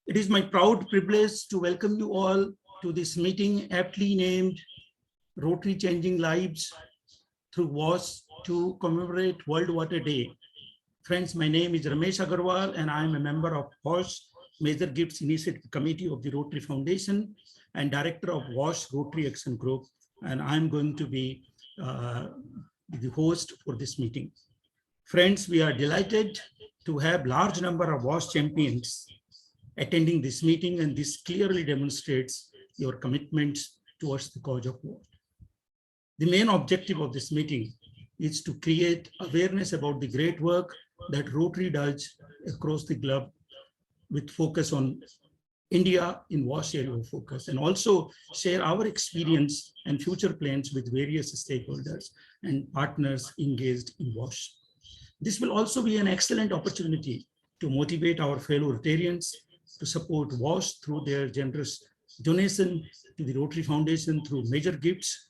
It is my proud privilege to welcome you all to this meeting aptly named Rotary Changing Lives through WASH to commemorate World Water Day. Friends, my name is Ramesh Aggarwal and I am a member of WASH Major Gifts Initiative Committee of the Rotary Foundation and Director of WASH Rotary Action Group, and I'm going to be the host for this meeting. Friends, we are delighted to have large number of WASH champions attending this meeting, and this clearly demonstrates your commitments towards the cause of war. The main objective of this meeting is to create awareness about the great work that Rotary does across the globe with focus on India in WASH area of focus, and also share our experience and future plans with various stakeholders and partners engaged in WASH. This will also be an excellent opportunity to motivate our fellow Rotarians to support WASH through their generous donation to the Rotary Foundation through major gifts.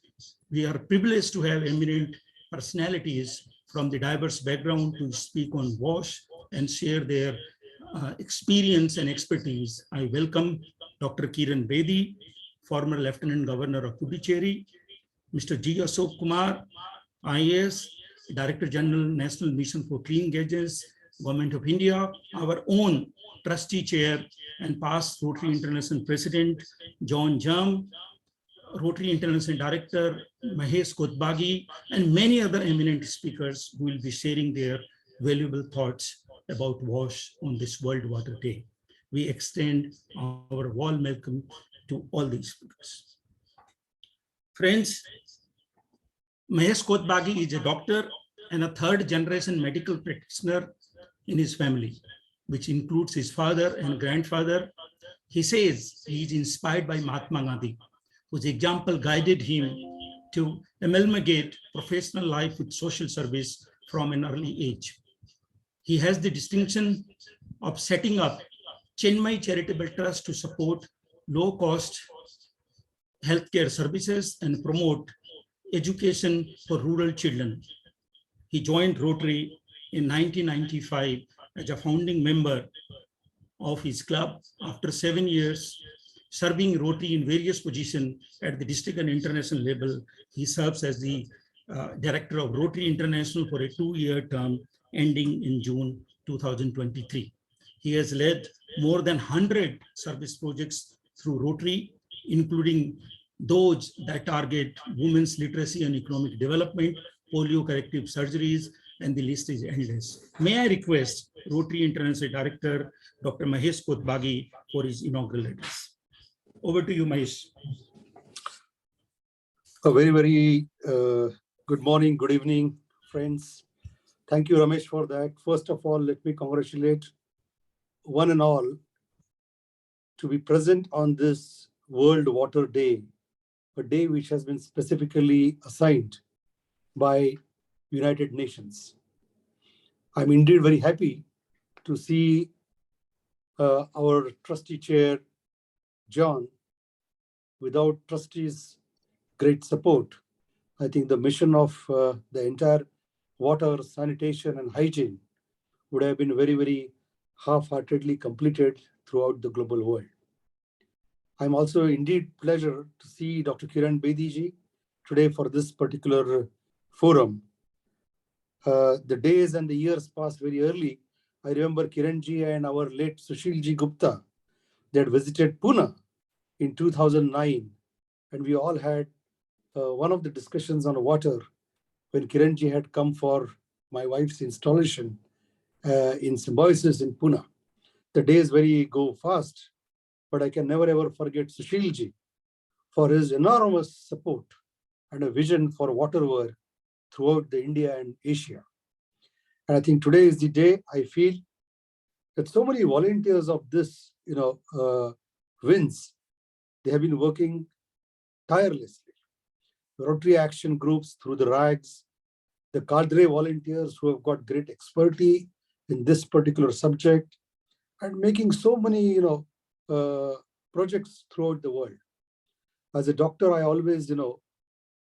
We are privileged to have eminent personalities from the diverse background to speak on WASH and share their experience and expertise. I welcome Dr. Kiran Bedi, former Lieutenant Governor of Puducherry, Mr. G.Asok Kumar IAS, Director General, National Mission for Clean Gadgets, Govt of India, our own Trustee Chair and past Rotary International President, Germ, Rotary International Director, Mahesh Kotbagi, and many other eminent speakers who will be sharing their valuable thoughts about WASH on this World Water Day. We extend our warm welcome to all these speakers. Friends, Mahesh Kotbagi is a doctor and a third-generation medical practitioner in his family, which includes his father and grandfather. He says he is inspired by Mahatma Gandhi, whose example guided him to amalgamate professional life with social service from an early age. He has the distinction of setting up Chinmay Charitable Trust to support low-cost healthcare services and promote education for rural children. He joined Rotary in 1995 as a founding member of his club. After 7 years serving Rotary in various positions at the district and international level, he serves as the Director of Rotary International for a 2-year term ending in June 2023. He has led more than 100 service projects through Rotary, including those that target women's literacy and economic development, polio corrective surgeries, and the list is endless. May I request Rotary International Director, Dr. Mahesh Kotbagi, for his inaugural address. Over to you, Mahesh. A very good morning, good evening, friends. Thank you, Ramesh, for that. First of all, let me congratulate one and all to be present on this World Water Day, a day which has been specifically assigned by United Nations. I'm indeed very happy to see our trustee chair, John. Without trustees' great support, I think the mission of the entire water, sanitation, and hygiene would have been very half-heartedly completed throughout the global world. I'm also indeed pleasure to see Dr. Kiran Bedi ji today for this particular forum. The days and the years passed very early. I remember Kiran ji and our late Sushil ji Gupta, they had visited Pune in 2009, and we all had one of the discussions on water when Kiran ji had come for my wife's installation in Symbiosis in Pune. The days go fast, but I can never ever forget Sushil ji for his enormous support and a vision for water work throughout the India and Asia. And I think today is the day I feel that so many volunteers of this, wins, they have been working tirelessly. Rotary action groups through the RAGs, the cadre volunteers who have got great expertise in this particular subject, and making so many, projects throughout the world. As a doctor, I always,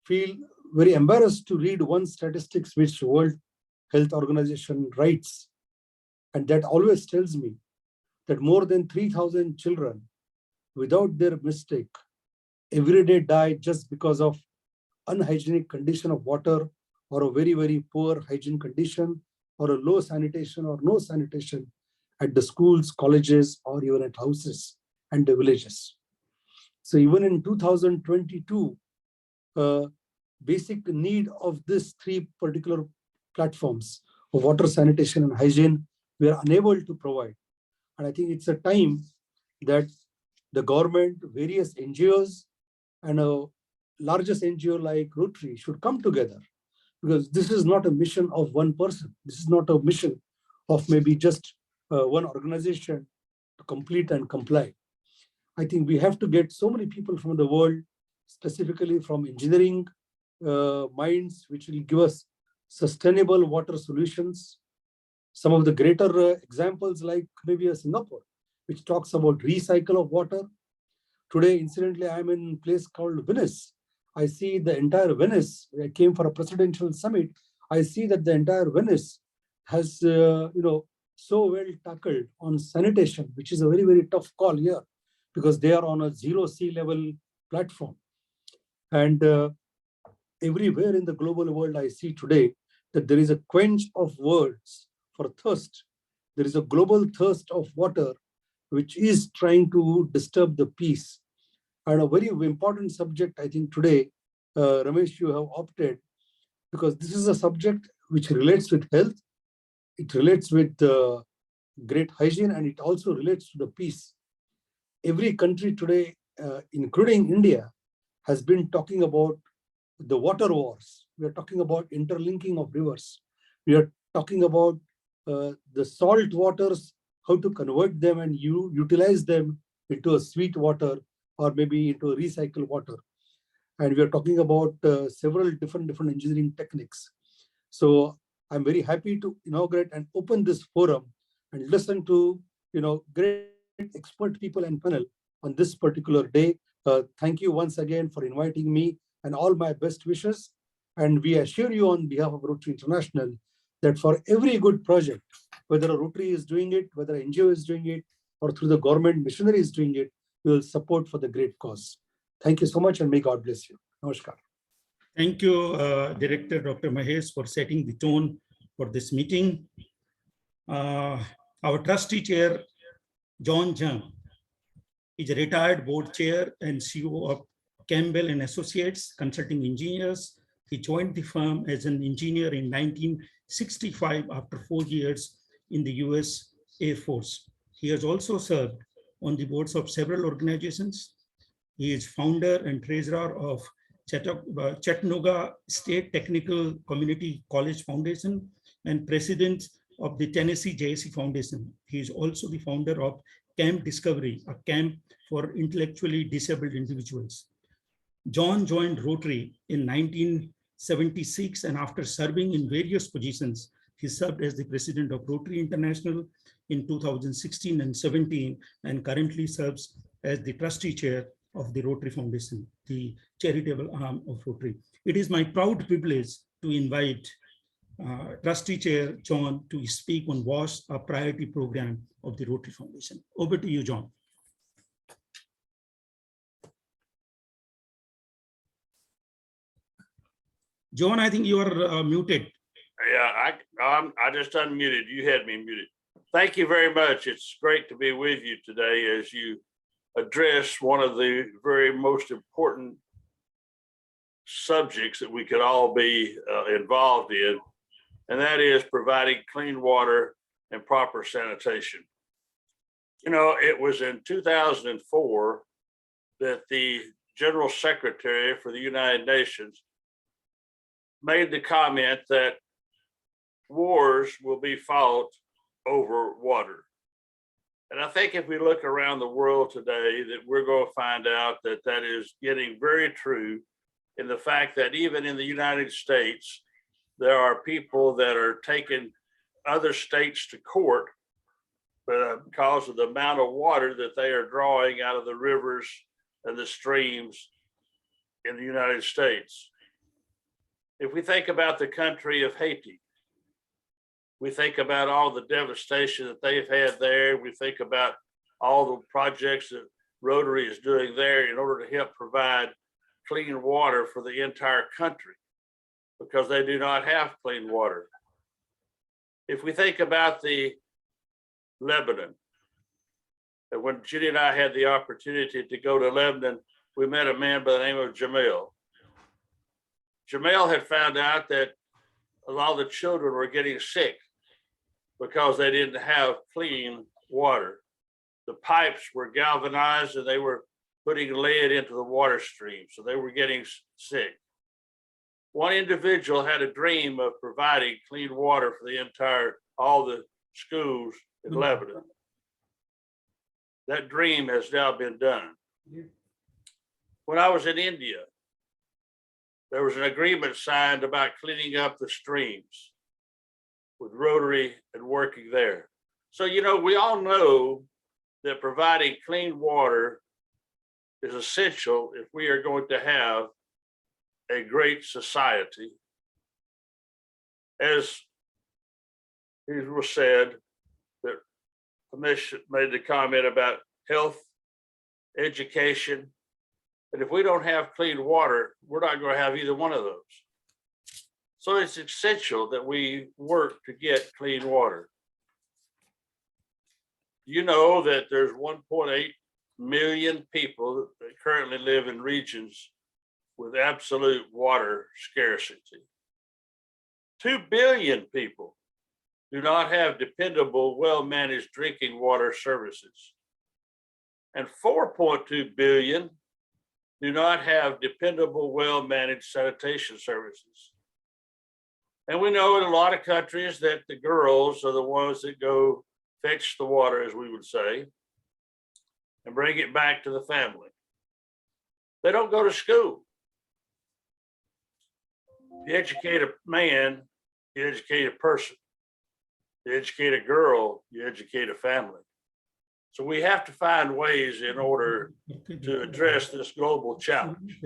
feel very embarrassed to read one statistics which World Health Organization writes, and that always tells me that more than 3,000 children, without their mistake, every day die just because of unhygienic condition of water, or a very, very poor hygiene condition, or a low sanitation or no sanitation at the schools, colleges, or even at houses and the villages. So even in 2022, basic need of these three particular platforms of water, sanitation, and hygiene, we are unable to provide. And I think it's a time that the government, various NGOs, and a largest NGO like Rotary should come together, because this is not a mission of one person. This is not a mission of maybe just one organization to complete and comply. I think we have to get so many people from the world, specifically from engineering minds, which will give us sustainable water solutions. Some of the greater examples, like maybe Singapore, which talks about recycle of water. Today, incidentally, I'm in a place called Venice. I see the entire Venice. I came for a presidential summit. I see that the entire Venice has, so well tackled on sanitation, which is a very, very tough call here, because they are on a zero sea level platform. And everywhere in the global world, I see today that there is a quench of words for thirst. There is a global thirst of water, which is trying to disturb the peace. And a very important subject, I think today, Ramesh, you have opted, because this is a subject which relates with health, it relates with great hygiene, and it also relates to the peace. Every country today, including India, has been talking about the water wars. We are talking about interlinking of rivers. We are talking about the salt waters, how to convert them and utilize them into a sweet water, or maybe into a recycled water. And we are talking about several different engineering techniques. So I'm very happy to inaugurate and open this forum and listen to great expert people and panel on this particular day. Thank you once again for inviting me, and all my best wishes. And we assure you on behalf of Rotary International that for every good project, whether a Rotary is doing it, whether an NGO is doing it, or through the government missionary is doing it, we will support for the great cause. Thank you so much, and may God bless you. Namaskar. Thank you, Director Dr. Mahesh, for setting the tone for this meeting. Our trustee chair, John Germ, is a retired board chair and CEO of Campbell and Associates Consulting Engineers. He joined the firm as an engineer in 1965 after 4 years in the US Air Force. He has also served on the boards of several organizations. He is founder and treasurer of Chattanooga State Technical Community College Foundation and president of the Tennessee JSC Foundation. He is also the founder of Camp Discovery, a camp for intellectually disabled individuals. John joined Rotary in 1976, and after serving in various positions, he served as the president of Rotary International in 2016 and 17, and currently serves as the trustee chair of the Rotary Foundation, the charitable arm of Rotary. It is my proud privilege to invite Trustee Chair John to speak on WASH, a priority program of the Rotary Foundation. Over to you, John. John, I think you are muted. Yeah, I just unmuted. You had me muted. Thank you very much. It's great to be with you today as you address one of the very most important subjects that we could all be involved in, and that is providing clean water and proper sanitation. You know, it was in 2004 that the General Secretary for the United Nations made the comment that wars will be fought over water. And I think if we look around the world today, that we're going to find out that that is getting very true in the fact that even in the United States, there are people that are taking other states to court because of the amount of water that they are drawing out of the rivers and the streams in the United States. If we think about the country of Haiti, We think about all the devastation that they've had there. We think about all the projects that Rotary is doing there in order to help provide clean water for the entire country, because they do not have clean water. If we think about the Lebanon, and when Judy and I had the opportunity to go to Lebanon, we met a man by the name of Jamil. Jamil had found out that a lot of the children were getting sick because they didn't have clean water. The pipes were galvanized and they were putting lead into the water stream, so they were getting sick. One individual had a dream of providing clean water for all the schools in Lebanon. That dream has now been done. When I was in India, there was an agreement signed about cleaning up the streams with Rotary and working there. So, you know, we all know that providing clean water is essential if we are going to have a great society. As it was said, that Mahesh made the comment about health, education, and if we don't have clean water, we're not going to have either one of those. So it's essential that we work to get clean water. You know that there's 1.8 million people that currently live in regions with absolute water scarcity. 2 billion people do not have dependable, well-managed drinking water services. And 4.2 billion do not have dependable, well-managed sanitation services. And we know in a lot of countries that the girls are the ones that go fetch the water, as we would say, and bring it back to the family. They don't go to school. You educate a man, you educate a person. You educate a girl, you educate a family. So we have to find ways in order to address this global challenge.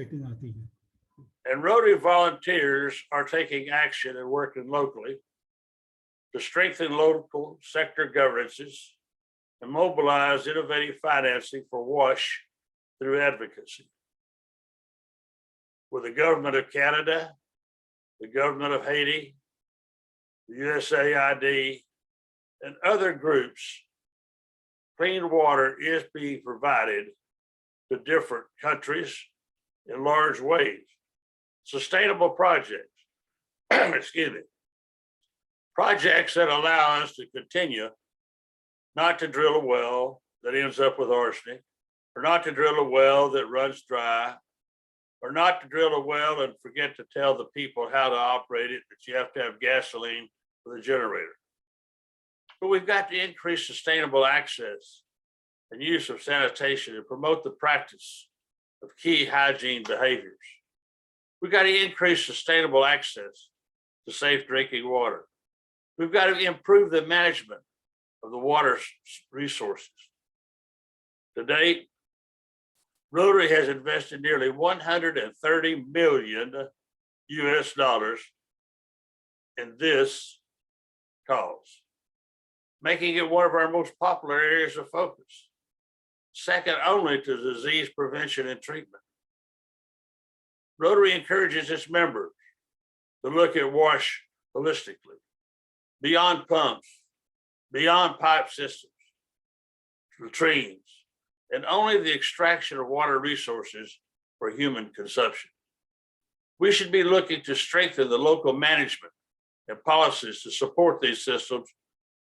And Rotary volunteers are taking action and working locally to strengthen local sector governances and mobilize innovative financing for WASH through advocacy. With the government of Canada, the government of Haiti, the USAID, and other groups, clean water is being provided to different countries in large ways. Sustainable projects, excuse me, projects that allow us to continue not to drill a well that ends up with arsenic, or not to drill a well that runs dry, or not to drill a well and forget to tell the people how to operate it, that you have to have gasoline for the generator. But we've got to increase sustainable access and use of sanitation and promote the practice of key hygiene behaviors. We've got to increase sustainable access to safe drinking water. We've got to improve the management of the water resources. To date, Rotary has invested nearly $130 million US in this cause, making it one of our most popular areas of focus, second only to disease prevention and treatment. Rotary encourages its members to look at WASH holistically, beyond pumps, beyond pipe systems, latrines, and only the extraction of water resources for human consumption. We should be looking to strengthen the local management and policies to support these systems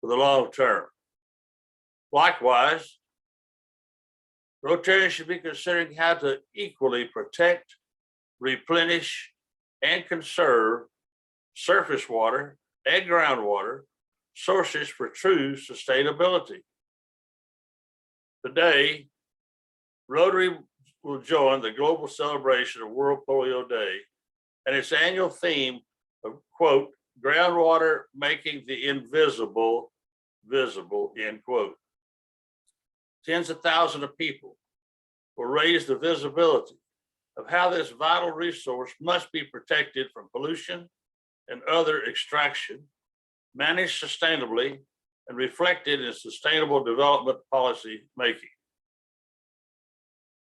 for the long term. Likewise, Rotarians should be considering how to equally protect, replenish, and conserve surface water and groundwater sources for true sustainability. Today, Rotary will join the global celebration of World Polio Day and its annual theme of, quote, groundwater making the invisible visible, end quote. Tens of thousands of people will raise the visibility of how this vital resource must be protected from pollution and other extraction, managed sustainably, and reflected in sustainable development policy making.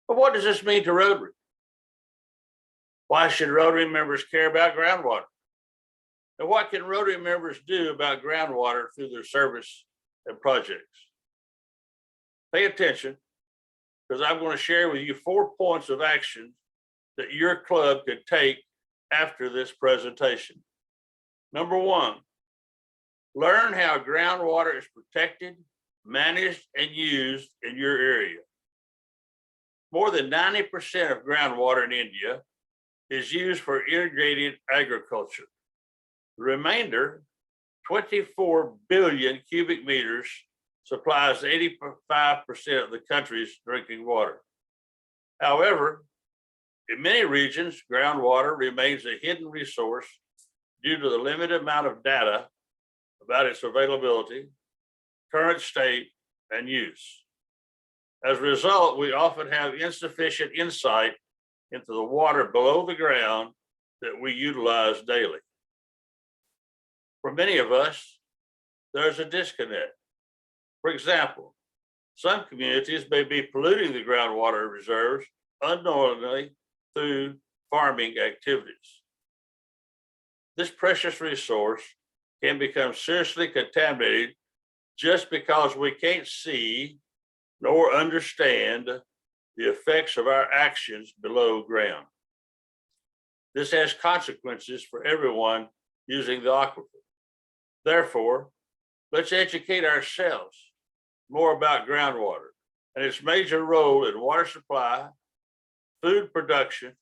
But what does this mean to Rotary? Why should Rotary members care about groundwater? And what can Rotary members do about groundwater through their service and projects? Pay attention, because I'm going to share with you 4 points of action that your club could take after this presentation. Number 1, learn how groundwater is protected, managed, and used in your area. More than 90% of groundwater in India is used for irrigated agriculture. The remainder, 24 billion cubic meters, supplies 85% of the country's drinking water. However, in many regions, groundwater remains a hidden resource due to the limited amount of data about its availability, current state, and use. As a result, we often have insufficient insight into the water below the ground that we utilize daily. For many of us, there's a disconnect. For example, some communities may be polluting the groundwater reserves unknowingly through farming activities. This precious resource can become seriously contaminated just because we can't see nor understand the effects of our actions below ground. This has consequences for everyone using the aquifer. Therefore, let's educate ourselves more about groundwater and its major role in water supply, food production,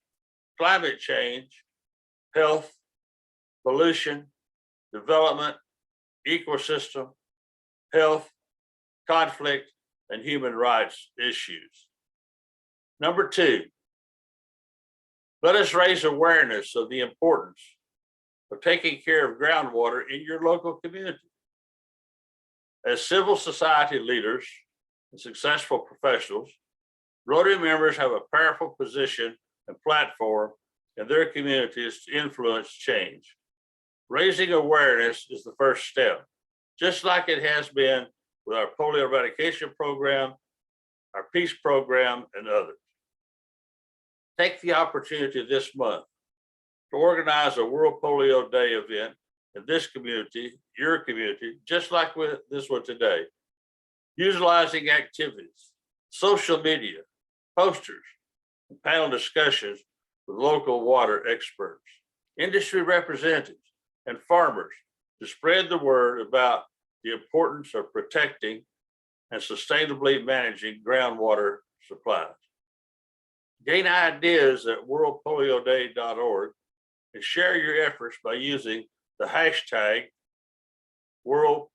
climate change, health, pollution, development, ecosystem, health, conflict, and human rights issues. Number 2, let us raise awareness of the importance of taking care of groundwater in your local community. As civil society leaders and successful professionals, Rotary members have a powerful position and platform in their communities to influence change. Raising awareness is the first step, just like it has been with our polio eradication program, our peace program, and others. Take the opportunity this month to organize a World Polio Day event in this community, your community, just like with this one today, utilizing activities, social media, posters, and panel discussions with local water experts, industry representatives, and farmers to spread the word about the importance of protecting and sustainably managing groundwater supplies. Gain ideas at worldpolioday.org and share your efforts by using the hashtag World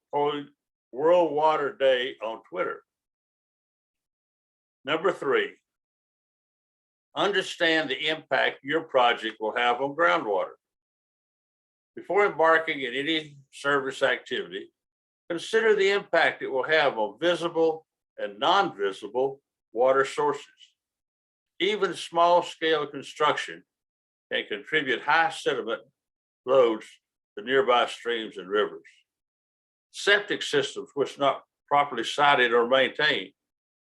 Water Day on Twitter. Number 3, understand the impact your project will have on groundwater. Before embarking in any service activity, consider the impact it will have on visible and non-visible water sources. Even small-scale construction can contribute high sediment loads to nearby streams and rivers. Septic systems, which not properly sited or maintained,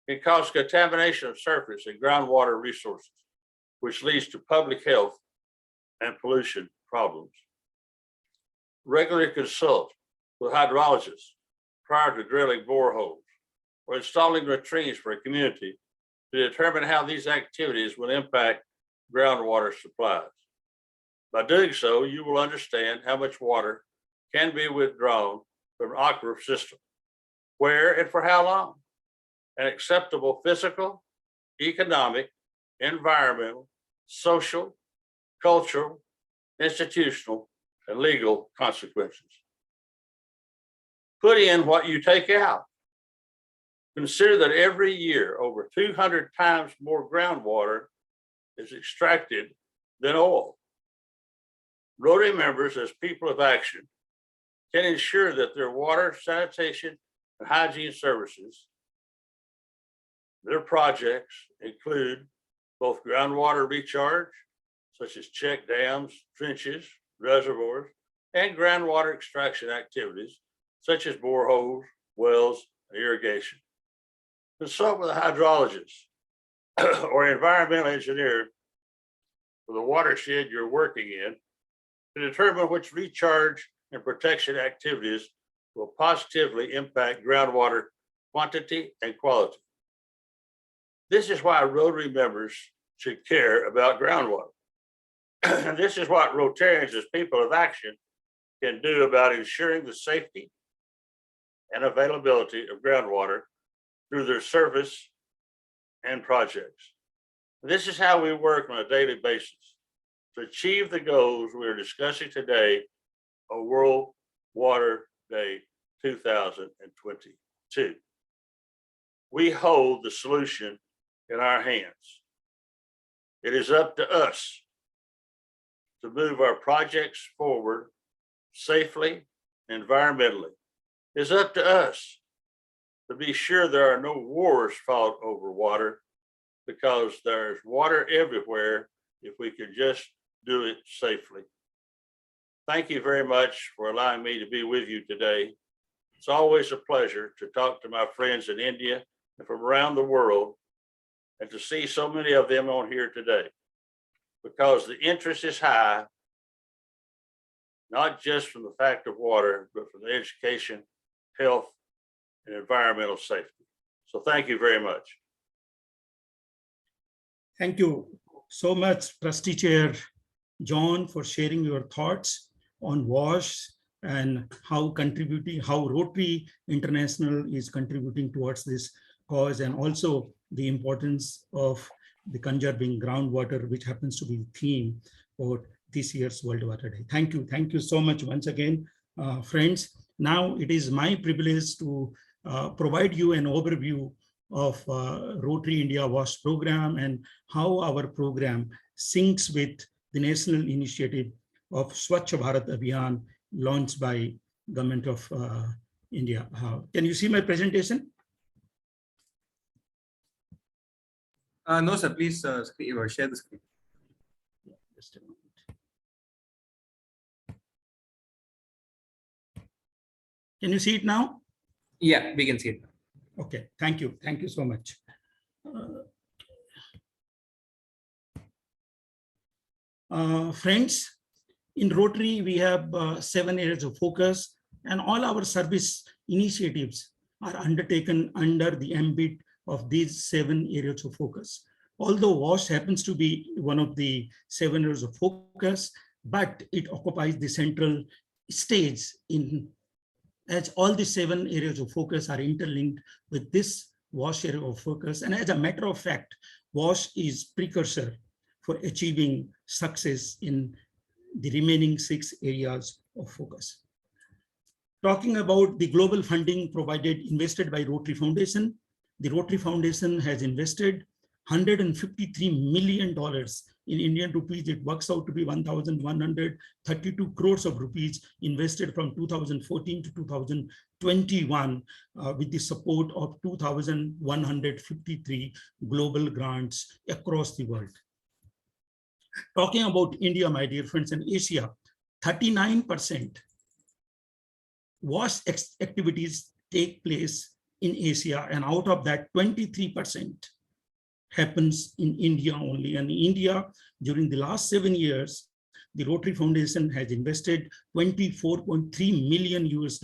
can cause contamination of surface and groundwater resources, which leads to public health and pollution problems. Regularly consult with hydrologists prior to drilling boreholes or installing latrines for a community to determine how these activities will impact groundwater supplies. By doing so, you will understand how much water can be withdrawn from an aquifer system, where and for how long, and acceptable physical, economic, environmental, social, cultural, institutional, and legal consequences. Put in what you take out. Consider that every year, over 200 times more groundwater is extracted than oil. Rotary members, as people of action, can ensure that their water, sanitation, and hygiene services, their projects include both groundwater recharge, such as check dams, trenches, reservoirs, and groundwater extraction activities, such as boreholes, wells, and irrigation. Consult with a hydrologist or environmental engineer for the watershed you're working in to determine which recharge and protection activities will positively impact groundwater quantity and quality. This is why Rotary members should care about groundwater. And this is what Rotarians as people of action can do about ensuring the safety and availability of groundwater through their service and projects. This is how we work on a daily basis to achieve the goals we are discussing today on World Water Day 2022. We hold the solution in our hands. It is up to us to move our projects forward safely and environmentally. It's up to us to be sure there are no wars fought over water, because there's water everywhere if we could just do it safely. Thank you very much for allowing me to be with you today. It's always a pleasure to talk to my friends in India and from around the world, and to see so many of them on here today, because the interest is high, not just from the fact of water, but from the education, health, and environmental safety. So thank you very much. Thank you so much, Trustee Chair John, for sharing your thoughts on WASH and how Rotary International is contributing towards this cause, and also the importance of the conserving groundwater, which happens to be the theme for this year's World Water Day. Thank you. Thank you so much once again, friends. Now it is my privilege to provide you an overview of Rotary India WASH program and how our program syncs with the national initiative of Swachh Bharat Abhiyan launched by Govt of India. Can you see my presentation? No, sir. Please share the screen. Just a moment. Can you see it now? Yeah, we can see it. Okay, thank you. Thank you so much. Friends, in Rotary, we have 7 areas of focus, and all our service initiatives are undertaken under the ambit of these 7 areas of focus. Although WASH happens to be one of the 7 areas of focus, but it occupies the central stage as all the 7 areas of focus are interlinked with this WASH area of focus. And as a matter of fact, WASH is precursor for achieving success in the remaining 6 areas of focus. Talking about the global funding invested by Rotary Foundation, the Rotary Foundation has invested $153 million in Indian rupees. It works out to be 1,132 crores of rupees invested from 2014 to 2021 with the support of 2,153 global grants across the world. Talking about India, my dear friends, and Asia, 39% WASH activities take place in Asia, and out of that, 23% happens in India only. And in India, during the last 7 years, the Rotary Foundation has invested $24.3 million US.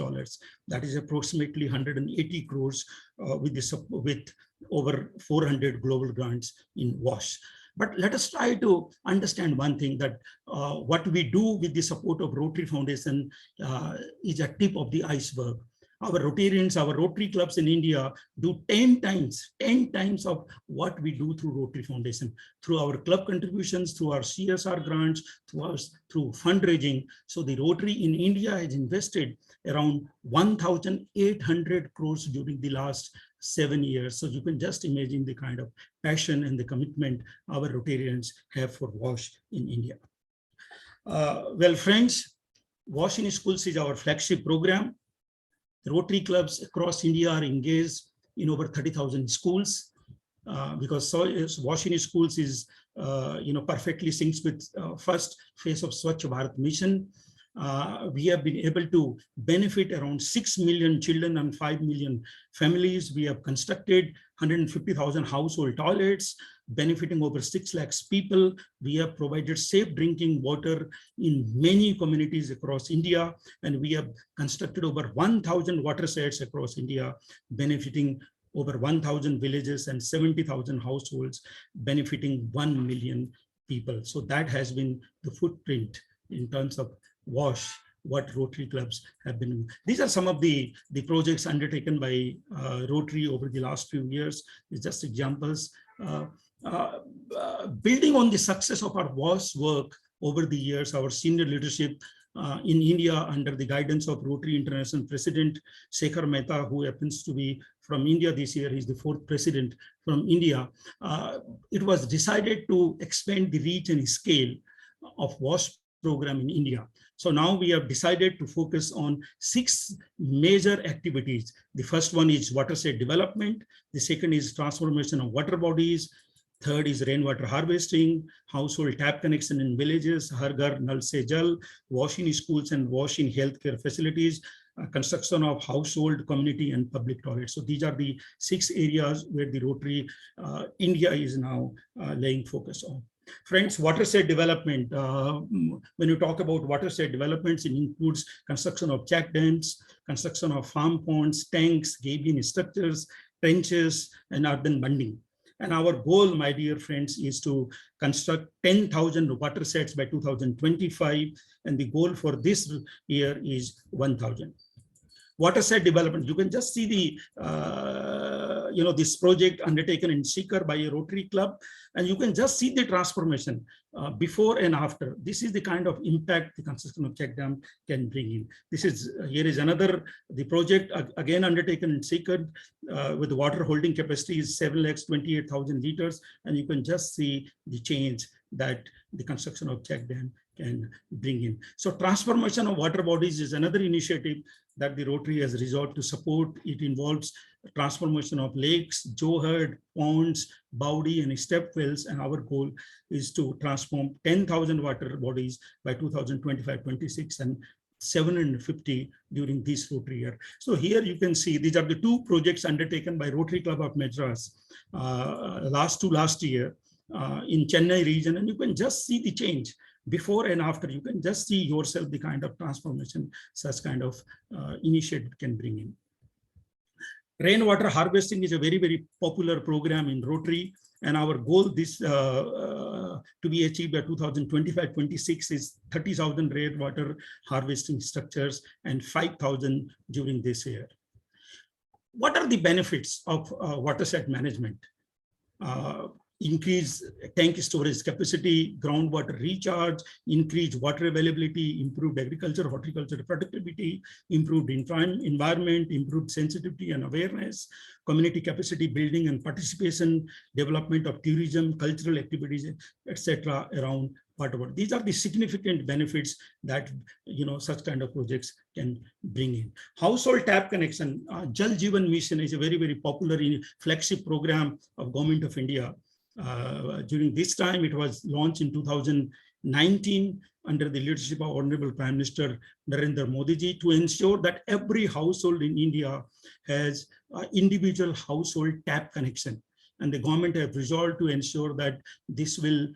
That is approximately 180 crores with over 400 global grants in WASH. But let us try to understand one thing, that what we do with the support of Rotary Foundation is a tip of the iceberg. Our Rotarians, our Rotary clubs in India do 10 times of what we do through Rotary Foundation, through our club contributions, through our CSR grants, through fundraising. So the Rotary in India has invested around 1,800 crores during the last 7 years. So you can just imagine the kind of passion and the commitment our Rotarians have for WASH in India. Well, friends, WASH in Schools is our flagship program. The Rotary clubs across India are engaged in over 30,000 schools because WASH in Schools is, perfectly syncs with first phase of Swachh Bharat mission. We have been able to benefit around 6 million children and 5 million families. We have constructed 150,000 household toilets, benefiting over 6 lakhs people. We have provided safe drinking water in many communities across India, and we have constructed over 1,000 water sets across India, benefiting over 1,000 villages and 70,000 households, benefiting 1 million people. So that has been the footprint in terms of WASH, what Rotary clubs have been. These are some of the projects undertaken by Rotary over the last few years. It's just examples. Building on the success of our WASH work over the years, our senior leadership in India under the guidance of Rotary International President Shekhar Mehta, who happens to be from India this year, he's the 4th president from India. It was decided to expand the reach and scale of WASH program in India. So now we have decided to focus on 6 major activities. The first one is watershed development. The second is transformation of water bodies. Third is rainwater harvesting, household tap connection in villages, Har Ghar Nal Se Jal, wash in schools and wash in healthcare facilities, construction of household, community, and public toilets. So these are the 6 areas where the Rotary India is now laying focus on. Friends, watershed development, when you talk about watershed developments, it includes construction of check dams, construction of farm ponds, tanks, gabion structures, trenches, and urban bunding. And our goal, my dear friends, is to construct 10,000 water sets by 2025. And the goal for this year is 1,000. Watershed development, you can just see the, this project undertaken in Sikar by a Rotary club, and you can just see the transformation before and after. This is the kind of impact the construction of check dam can bring in. Here is another, the project again undertaken in Sikar with the water holding capacity is 7,28,000 liters, and you can just see the change that the construction of check dam can bring in. So transformation of water bodies is another initiative that the Rotary has resolved to support. It involves transformation of lakes, johad, ponds, bawdi, and step wells. And our goal is to transform 10,000 water bodies by 2025-26 and 750 during this Rotary year. So here you can see these are the 2 projects undertaken by Rotary Club of Madras last year in Chennai region, and you can just see the change. Before and after, you can just see yourself the kind of transformation such kind of initiative can bring in. Rainwater harvesting is a very, very popular program in Rotary, and our goal this to be achieved by 2025-26 is 30,000 rainwater harvesting structures and 5,000 during this year. What are the benefits of watershed management? Increase tank storage capacity, groundwater recharge, increased water availability, improved agriculture, horticulture productivity, improved environment, improved sensitivity and awareness, community capacity building and participation, development of tourism, cultural activities, etc. around water. These are the significant benefits that such kind of projects can bring in. Household tap connection, Jal Jeevan Mission is a very, very popular flagship program of Government of India. During this time, it was launched in 2019 under the leadership of Honorable Prime Minister Narendra Modi ji to ensure that every household in India has individual household tap connection. And the government have resolved to ensure that this will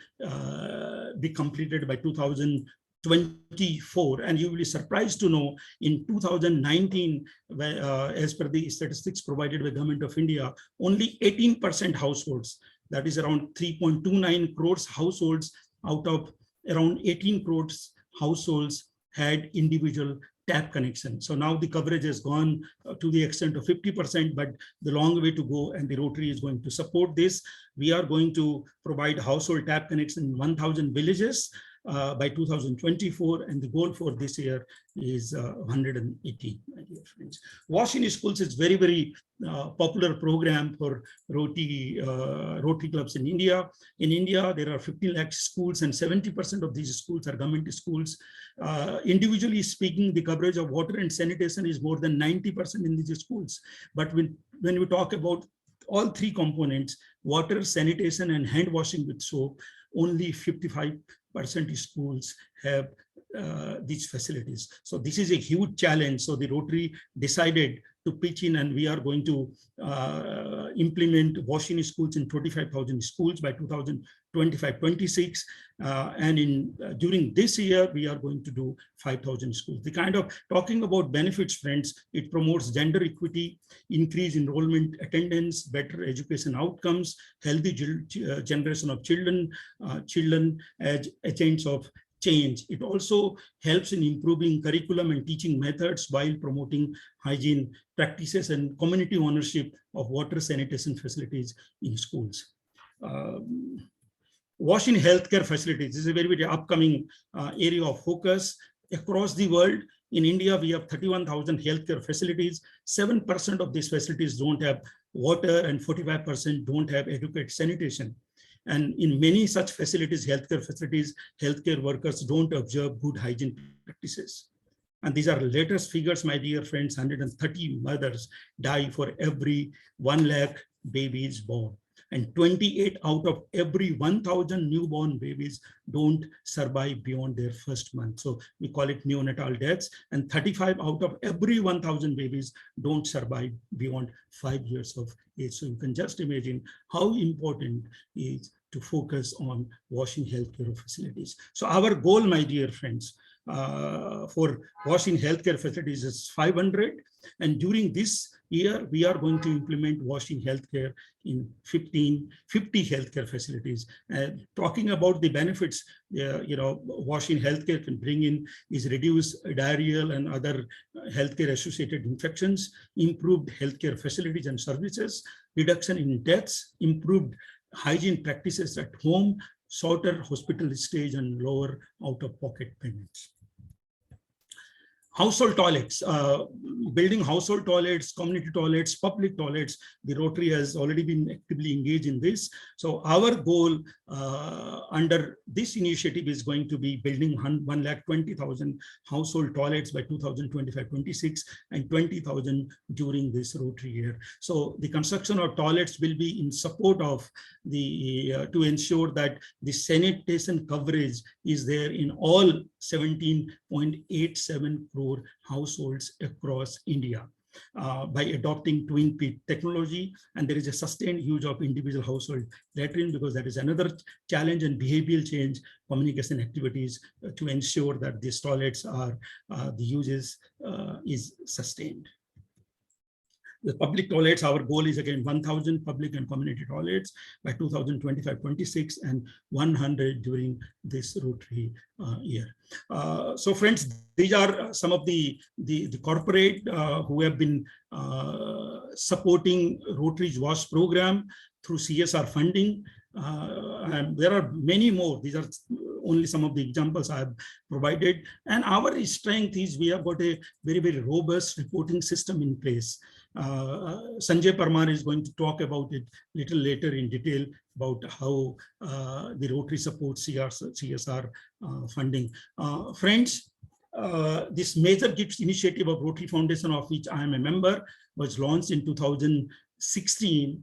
be completed by 2024. And you will be surprised to know in 2019, as per the statistics provided by Government of India, only 18% households, that is around 3.29 crores households out of around 18 crores households had individual tap connection. So now the coverage has gone to the extent of 50%, but the long way to go, and the Rotary is going to support this. We are going to provide household tap connection in 1,000 villages by 2024, and the goal for this year is 180, my dear friends. Wash in schools is very, very popular program for Rotary clubs in India. In India, there are 15 lakh schools, and 70% of these schools are government schools. Individually speaking, the coverage of water and sanitation is more than 90% in these schools. But when we talk about all 3 components, water, sanitation, and hand washing with soap, only 55% schools have these facilities. So this is a huge challenge. So the Rotary decided to pitch in, and we are going to implement washing schools in 25,000 schools by 2025-26. And during this year, we are going to do 5,000 schools. The kind of talking about benefits, friends, it promotes gender equity, increase enrollment attendance, better education outcomes, healthy generation of children as agents of change. It also helps in improving curriculum and teaching methods while promoting hygiene practices and community ownership of water sanitation facilities in schools. Washing healthcare facilities is a very, very upcoming area of focus across the world. In India, we have 31,000 healthcare facilities. 7% of these facilities don't have water and 45% don't have adequate sanitation. And in many such facilities, healthcare workers don't observe good hygiene practices. And these are latest figures, my dear friends. 130 mothers die for every 1 lakh babies born. And 28 out of every 1,000 newborn babies don't survive beyond their first month. So we call it neonatal deaths. And 35 out of every 1,000 babies don't survive beyond 5 years of age. So you can just imagine how important it is to focus on washing healthcare facilities. So our goal, my dear friends, for washing healthcare facilities is 500. And during this year, we are going to implement washing healthcare in 50 healthcare facilities. Talking about the benefits, washing healthcare can bring in is reduce diarrheal and other healthcare associated infections, improved healthcare facilities and services, reduction in deaths, improved hygiene practices at home, shorter hospital stays, and lower out-of-pocket payments. Household toilets, building household toilets, community toilets, public toilets. The Rotary has already been actively engaged in this. So our goal under this initiative is going to be building 120,000 household toilets by 2025-26 and 20,000 during this Rotary year. So the construction of toilets will be in support of the, to ensure that the sanitation coverage is there in all 17.87 crore households across India by adopting twin peak technology. And there is a sustained use of individual household latrine, because that is another challenge, and behavioral change communication activities to ensure that these toilets are, the uses is sustained. The public toilets, our goal is again 1,000 public and community toilets by 2025-26 and 100 during this Rotary year. So friends, these are some of the corporate who have been supporting Rotary's WASH program through CSR funding. And there are many more. These are only some of the examples I have provided. And our strength is we have got a very, very robust reporting system in place. Sanjay Parmar is going to talk about it a little later in detail about how the Rotary supports CSR funding. Friends, this major gifts initiative of Rotary Foundation, of which I am a member, was launched in 2016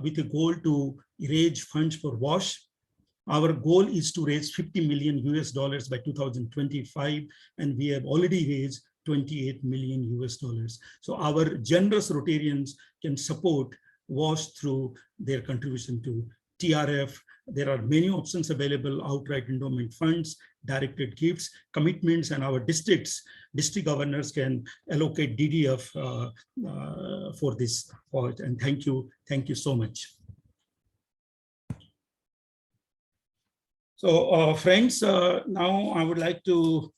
with a goal to raise funds for WASH. Our goal is to raise $50 million by 2025, and we have already raised $28 million. So our generous Rotarians can support WASH through their contribution to TRF. There are many options available: outright endowment funds, directed gifts, commitments, and our district governors can allocate DDF for this. And thank you so much. So friends, now I would like to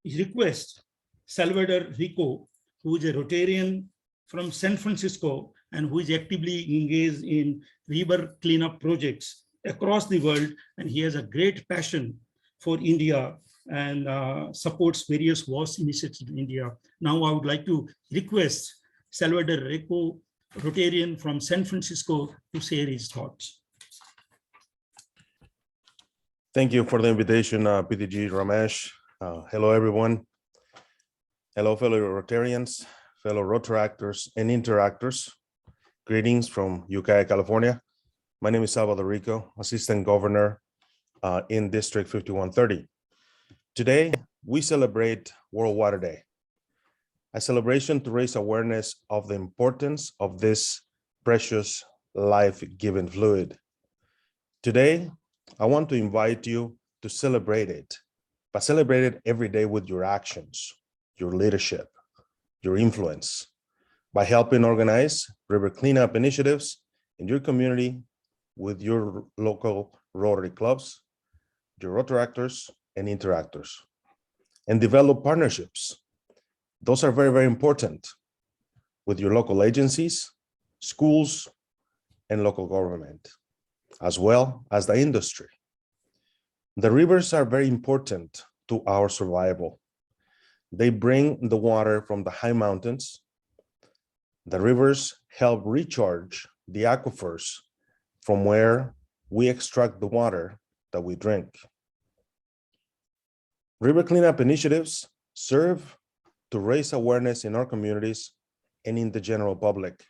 request Salvador Rico, who is a Rotarian from San Francisco and who is actively engaged in river cleanup projects across the world. And he has a great passion for India and supports various WASH initiatives in India. Now I would like to request Salvador Rico, Rotarian from San Francisco, to share his thoughts. Thank you for the invitation, PDG Ramesh. Hello, everyone. Hello, fellow Rotarians, fellow Rotaractors and Interactors. Greetings from Ukiah, California. My name is Salvador Rico, Assistant Governor in District 5130. Today, we celebrate World Water Day, a celebration to raise awareness of the importance of this precious life-giving fluid. Today, I want to invite you to celebrate it, but celebrate it every day with your actions, your leadership, your influence, by helping organize river cleanup initiatives in your community with your local Rotary clubs, your Rotaractors and interactors, and develop partnerships. Those are very, very important with your local agencies, schools, and local government, as well as the industry. The rivers are very important to our survival. They bring the water from the high mountains. The rivers help recharge the aquifers from where we extract the water that we drink. River cleanup initiatives serve to raise awareness in our communities and in the general public,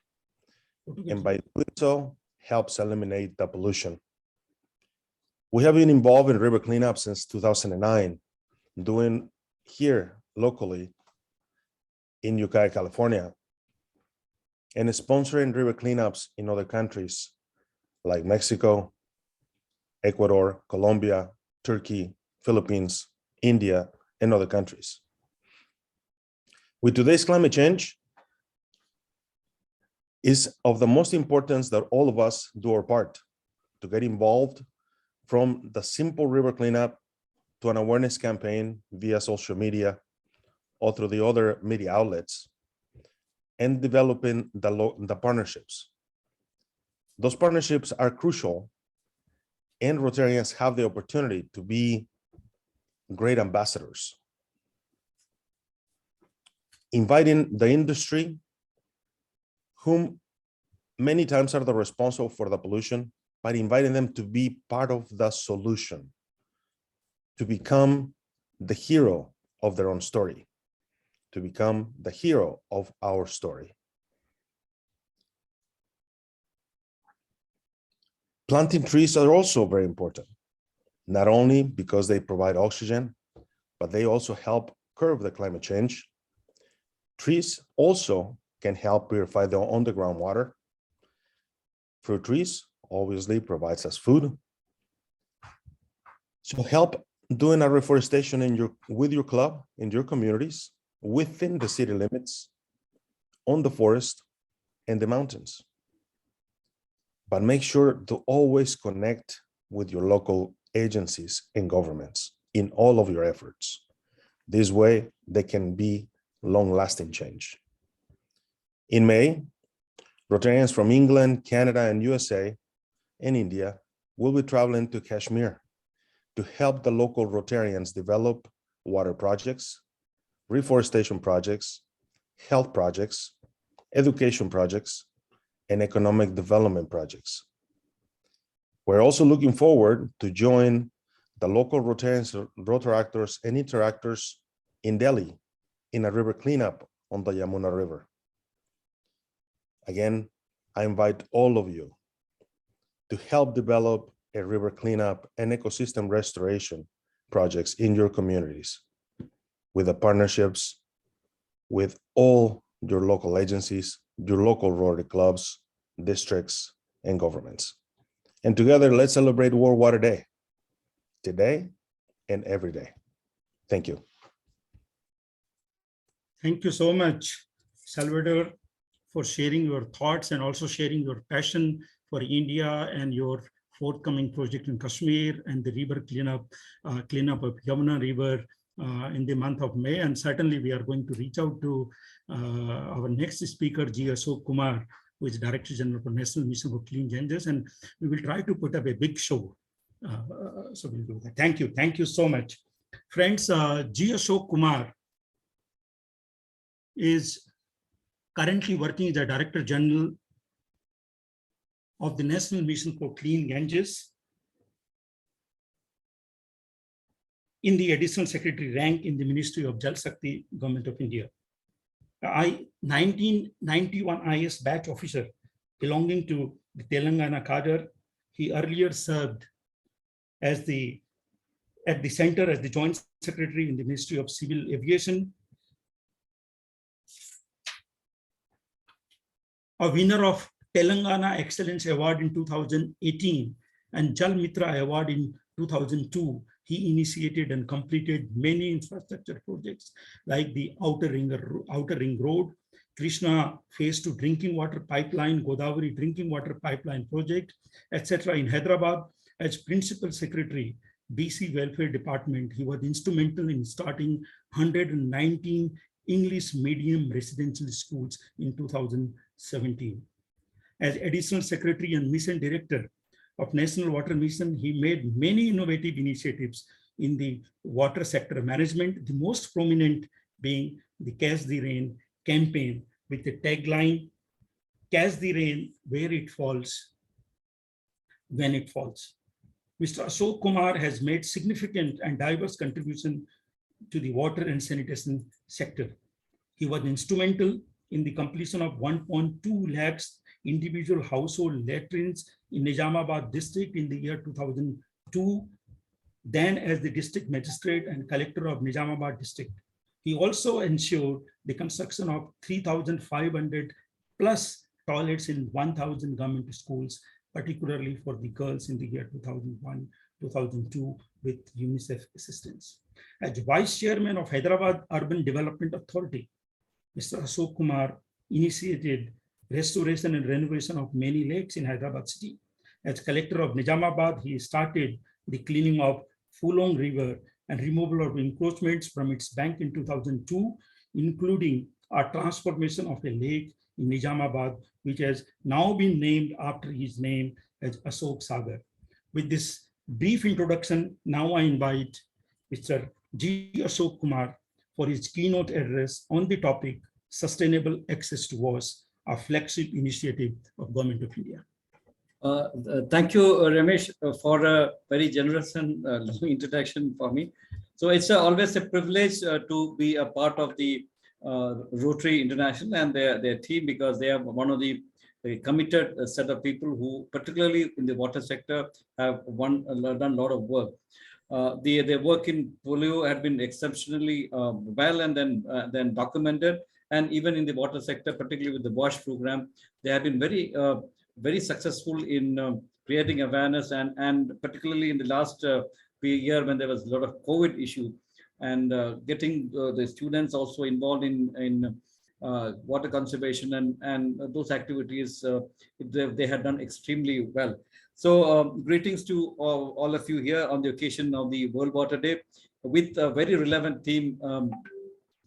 and by doing so, helps eliminate the pollution. We have been involved in river cleanup since 2009, doing here locally in Ukiah, California, and sponsoring river cleanups in other countries like Mexico, Ecuador, Colombia, Turkey, Philippines, India, and other countries. With today's climate change, is of the most importance that all of us do our part to get involved, from the simple river cleanup to an awareness campaign via social media or through the other media outlets, and developing the partnerships. Those partnerships are crucial, and Rotarians have the opportunity to be great ambassadors, inviting the industry, whom many times are the responsible for the pollution, by inviting them to be part of the solution, to become the hero of their own story, to become the hero of our story. Planting trees are also very important, not only because they provide oxygen, but they also help curb the climate change. Trees also can help purify the underground water. Fruit trees obviously provides us food. So help doing a reforestation with your club, in your communities, within the city limits, on the forest and the mountains. But make sure to always connect with your local agencies and governments in all of your efforts. This way, they can be long-lasting change. In May, Rotarians from England, Canada, and USA, and India will be traveling to Kashmir to help the local Rotarians develop water projects, reforestation projects, health projects, education projects, and economic development projects. We're also looking forward to join the local Rotarians, Rotaractors, and interactors in Delhi in a river cleanup on the Yamuna River. Again, I invite all of you to help develop a river cleanup and ecosystem restoration projects in your communities with the partnerships with all your local agencies, your local Rotary clubs, districts, and governments. And together, let's celebrate World Water Day, today and every day. Thank you. Thank you so much, Salvador, for sharing your thoughts and also sharing your passion for India and your forthcoming project in Kashmir and the river cleanup of Yamuna River in the month of May. And certainly we are going to reach out to our next speaker, G.Asok Kumar, who is Director General for National Mission for Clean Ganges, and we will try to put up a big show. So we'll do that. Thank you. Thank you so much. Friends, G.Asok Kumar is currently working as the Director General of the National Mission for Clean Ganges in the Additional Secretary rank in the Ministry of Jal Shakti, Govt of India. 1991 IAS batch officer belonging to the Telangana cadre. He earlier served as the at the center as the Joint Secretary in the Ministry of Civil Aviation. A winner of Telangana Excellence Award in 2018 and Jal Mitra Award in 2002, he initiated and completed many infrastructure projects like the Outer Ring Road, Krishna Phase 2 Drinking Water Pipeline, Godavari Drinking Water Pipeline Project, etc. In Hyderabad. As Principal Secretary, BC Welfare Department, he was instrumental in starting 119 English medium residential schools in 2017. As Additional Secretary and Mission Director of National Water Mission, he made many innovative initiatives in the water sector management, the most prominent being the Catch the Rain campaign with the tagline, "Catch the rain where it falls, when it falls." Mr. Asok Kumar has made significant and diverse contribution to the water and sanitation sector. He was instrumental in the completion of 1.2 lakhs individual household latrines in Nizamabad district in the year 2002, then as the district magistrate and collector of Nizamabad district. He also ensured the construction of 3,500 plus toilets in 1,000 government schools, particularly for the girls in the year 2001, 2002 with UNICEF assistance. As Vice Chairman of Hyderabad Urban Development Authority, Mr. Asok Kumar initiated restoration and renovation of many lakes in Hyderabad city. As collector of Nizamabad, he started the cleaning of Fulong River and removal of encroachments from its bank in 2002, including a transformation of a lake in Nizamabad, which has now been named after his name as Asok Sagar. With this brief introduction, now I invite Mr. G.Asok Kumar for his keynote address on the topic, Sustainable Access to Water, a flagship initiative of Government of India. Thank you, Ramesh, for a very generous and long introduction for me. So it's always a privilege to be a part of the Rotary International and their team, because they are one of the very committed set of people who, particularly in the water sector, have done a lot of work. Their work in polio had been exceptionally well and then documented. And even in the water sector, particularly with the WASH program, they have been very successful in creating awareness, and particularly in the last year when there was a lot of COVID issue, and getting the students also involved in water conservation and those activities, they had done extremely well. So greetings to all of you here on the occasion of the World Water Day, with a very relevant theme,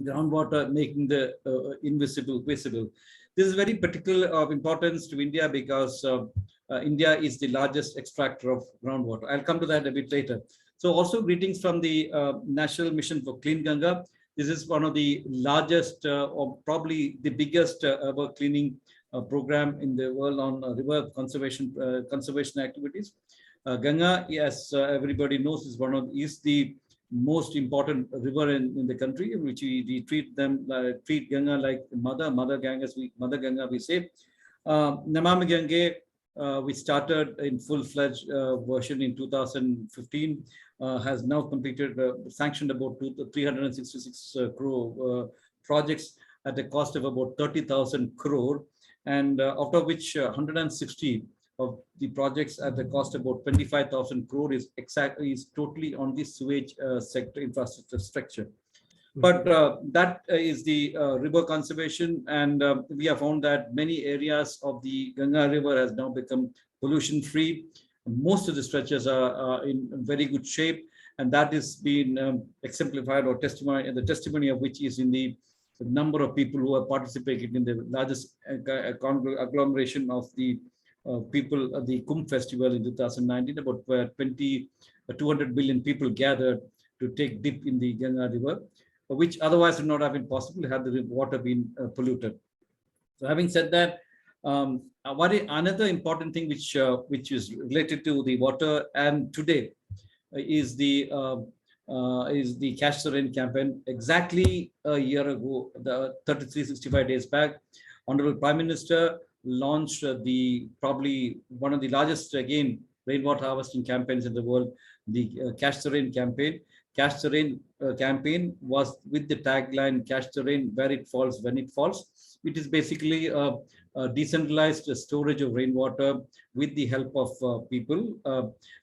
groundwater making the invisible visible. This is very particular of importance to India because India is the largest extractor of groundwater. I'll come to that a bit later. So also greetings from the National Mission for Clean Ganga. This is one of the largest or probably the biggest ever cleaning program in the world on river conservation activities. Ganga, as everybody knows, is the most important river in the country, which we treat Ganga like Mother Ganga we say. Namami Gange, we started in full-fledged version in 2015, has now completed, sanctioned about 366 crore projects at a cost of about 30,000 crore, and out of which 160 of the projects at the cost of about 25,000 crore is totally on the sewage sector infrastructure structure. But that is the river conservation, and we have found that many areas of the Ganga River has now become pollution free. Most of the stretches are in very good shape, and that is been exemplified or the testimony of which is in the number of people who have participated in the largest agglomeration of the people at the Kumbh festival in 2019, about 200 billion people gathered to take dip in the Ganga River, which otherwise would not have been possible had the water been polluted. So having said that, another important thing which is related to the water and today is the Catch the Rain campaign. Exactly a year ago, 365 days back, Honorable Prime Minister launched probably one of the largest rainwater harvesting campaigns in the world, the Catch the Rain campaign. Catch the Rain campaign was with the tagline "Catch the Rain where it falls, when it falls." It is basically a decentralized storage of rainwater with the help of people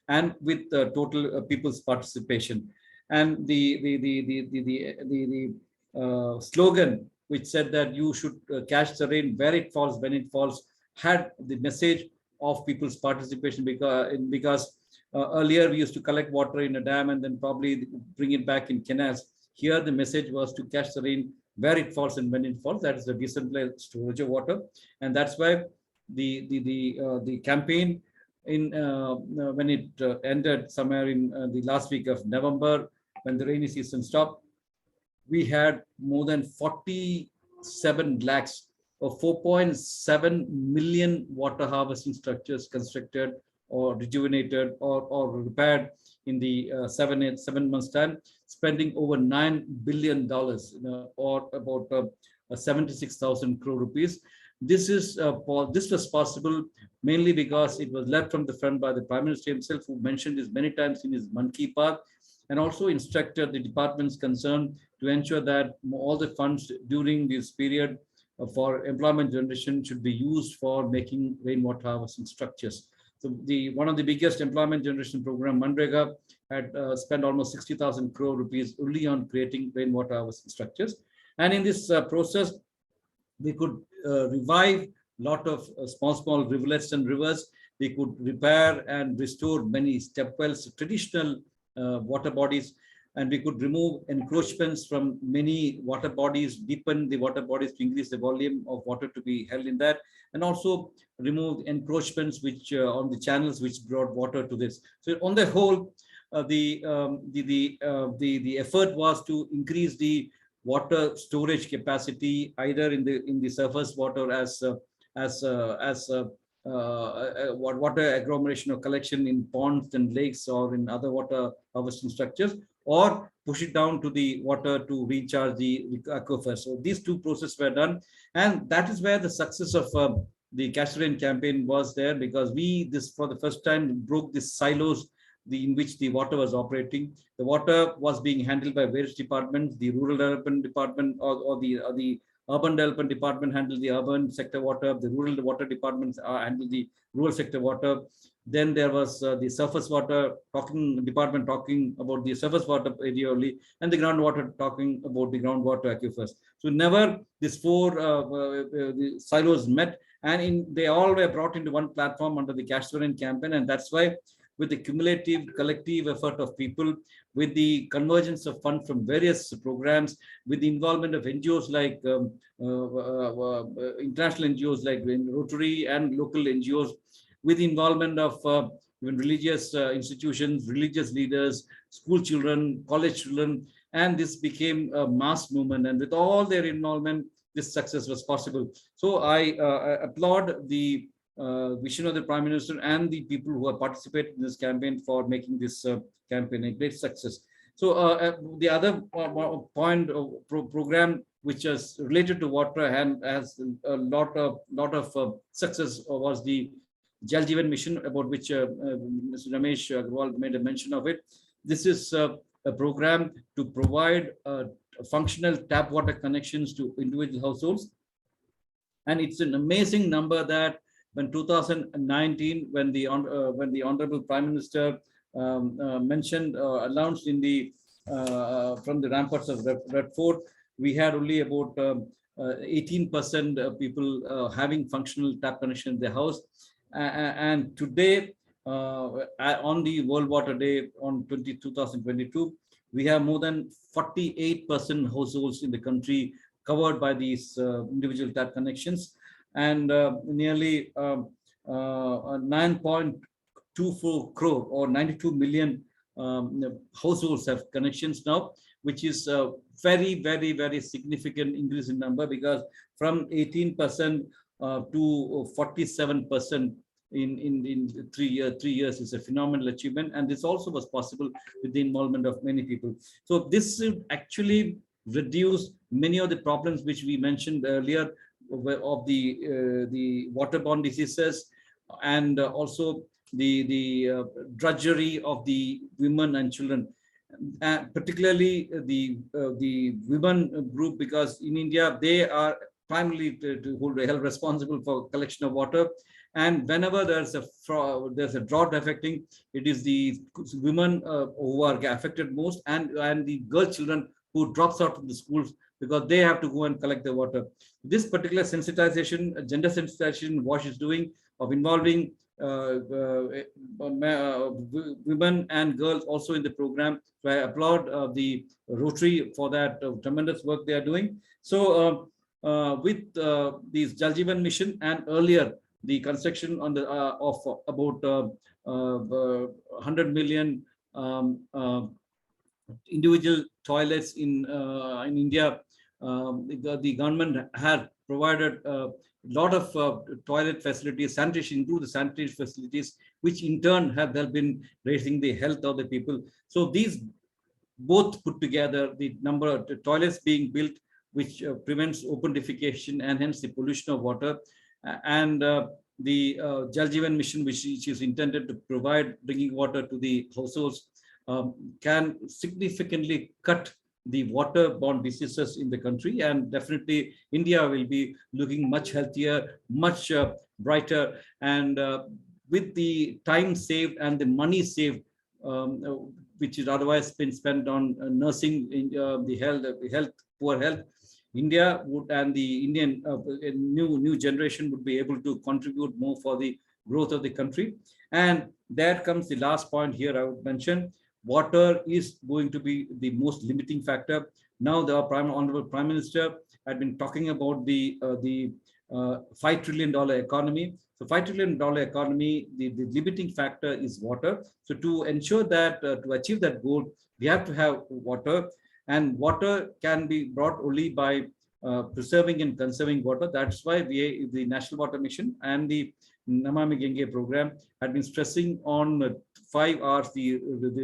and with total people's participation. And the slogan which said that you should catch the rain where it falls, when it falls, had the message of people's participation, because earlier we used to collect water in a dam and then probably bring it back in canals. Here the message was to catch the rain where it falls and when it falls. That is the decentralized storage of water, and that's why the campaign in when it ended somewhere in the last week of November, when the rainy season stopped, we had more than 47 lakhs or 4.7 million water harvesting structures constructed or rejuvenated or repaired in the 7 months time, spending over $9 billion, or about 76,000 crore rupees. This was possible mainly because it was led from the front by the Prime Minister himself, who mentioned this many times in his Mann Ki Baat, and also instructed the departments concerned to ensure that all the funds during this period for employment generation should be used for making rainwater harvesting structures. So one of the biggest employment generation program, Manrega, had spent almost 60,000 crore rupees only on creating rainwater harvesting structures. And in this process, we could revive a lot of small rivulets and rivers. We could repair and restore many stepwells, traditional water bodies, and we could remove encroachments from many water bodies, deepen the water bodies to increase the volume of water to be held in that, and also remove encroachments which on the channels which brought water to this. So on the whole, the effort was to increase the water storage capacity either in the surface water as water agglomeration or collection in ponds and lakes or in other water harvesting structures, or push it down to the water to recharge the aquifer. So these two processes were done, and that is where the success of the Catch the Rain campaign was there, because this for the first time broke the silos in which the water was operating. The water was being handled by various departments. The rural development department or the urban development department handled the urban sector water. The rural water departments handled the rural sector water. Then there was the surface water department talking about the surface water area only, and the groundwater talking about the groundwater aquifers. So never these four the silos met, and they all were brought into one platform under the Catch the Rain campaign, and that's why, with the cumulative collective effort of people, with the convergence of funds from various programs, with the involvement of NGOs like international NGOs like Rotary and local NGOs, with the involvement of even religious institutions, religious leaders, school children, college children, and this became a mass movement. And with all their involvement, this success was possible. So I applaud the vision of the Prime Minister and the people who have participated in this campaign for making this campaign a great success. So the other point of program which is related to water and has a lot of success was the Jal Jeevan mission, about which Mr. Ramesh Aggarwal made a mention of it. This is a program to provide functional tap water connections to individual households, and it's an amazing number that when 2019, when the Honorable Prime Minister mentioned, announced in the from the ramparts of Red Fort, we had only about 18% people having functional tap connection in their house. And today, on the World Water Day on 2022, we have more than 48% households in the country covered by these individual tap connections, and nearly 9.24 crore or 92 million households have connections now, which is a very, very, very significant increase in number, because from 18% to 47% in 3 years is a phenomenal achievement, and this also was possible with the involvement of many people. So this should actually reduce many of the problems which we mentioned earlier of the waterborne diseases, and also drudgery of the women and children, particularly the women group, because in India they are primarily held responsible for collection of water, and whenever there's a drought affecting, it is the women who are affected most, and the girl children who drops out of the schools because they have to go and collect the water. This particular sensitization, gender sensitization, WASH is doing of involving women and girls also in the program. So I applaud the Rotary for that tremendous work they are doing. So with these Jal Jeevan mission and earlier the construction on the of about 100 million individual toilets in India, the government had provided a lot of toilet facilities, sanitation, include the sanitation facilities, which in turn have been raising the health of the people. So these both put together, the number of toilets being built, which prevents open defecation and hence the pollution of water, and the Jal Jeevan mission, which is intended to provide drinking water to the households, can significantly cut the waterborne diseases in the country, and definitely India will be looking much healthier, much brighter, and with the time saved and the money saved, which is otherwise been spent on nursing in the poor health, India would, and the Indian new generation would be able to contribute more for the growth of the country. And there comes the last point here I would mention. Water is going to be the most limiting factor. Now the Honorable Prime Minister had been talking about the $5 trillion economy. So $5 trillion economy, the limiting factor is water. So to ensure that, to achieve that goal, we have to have water, and water can be brought only by preserving and conserving water. That's why the National Water Mission and the Namami Gange program had been stressing on 5 R's, the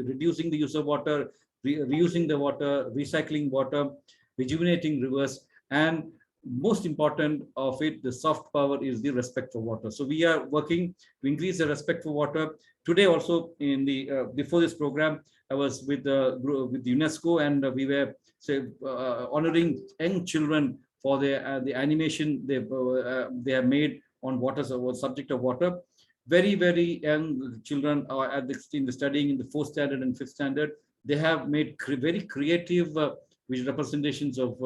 reducing the use of water, reusing the water, recycling water, rejuvenating rivers, and most important of it, the soft power is the respect for water. So we are working to increase the respect for water. Today also, in the before this program, I was with UNESCO, and we were honoring young children for the animation they have made on water, subject of water. Very, very young children are studying in the 4th standard and 5th standard. They have made very creative representations of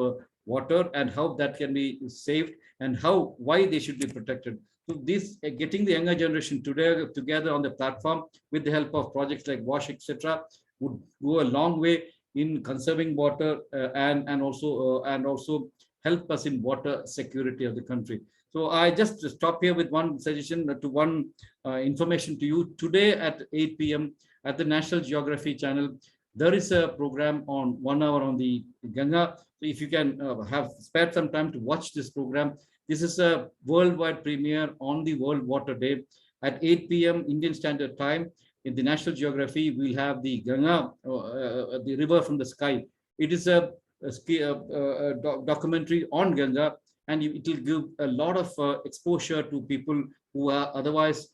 water and how that can be saved and why they should be protected. So this getting the younger generation together on the platform with the help of projects like WASH, etc., would go a long way in conserving water and also help us in water security of the country. So I just stop here with one suggestion information to you. Today at 8 p.m. at the National Geography channel, there is a program on 1 hour on the Ganga. So if you can have spared some time to watch this program, this is a worldwide premiere on the World Water Day at 8 p.m. Indian Standard Time. In the National Geography, we'll have the Ganga, the river from the sky. It is a documentary on Ganga, and it will give a lot of exposure to people who are otherwise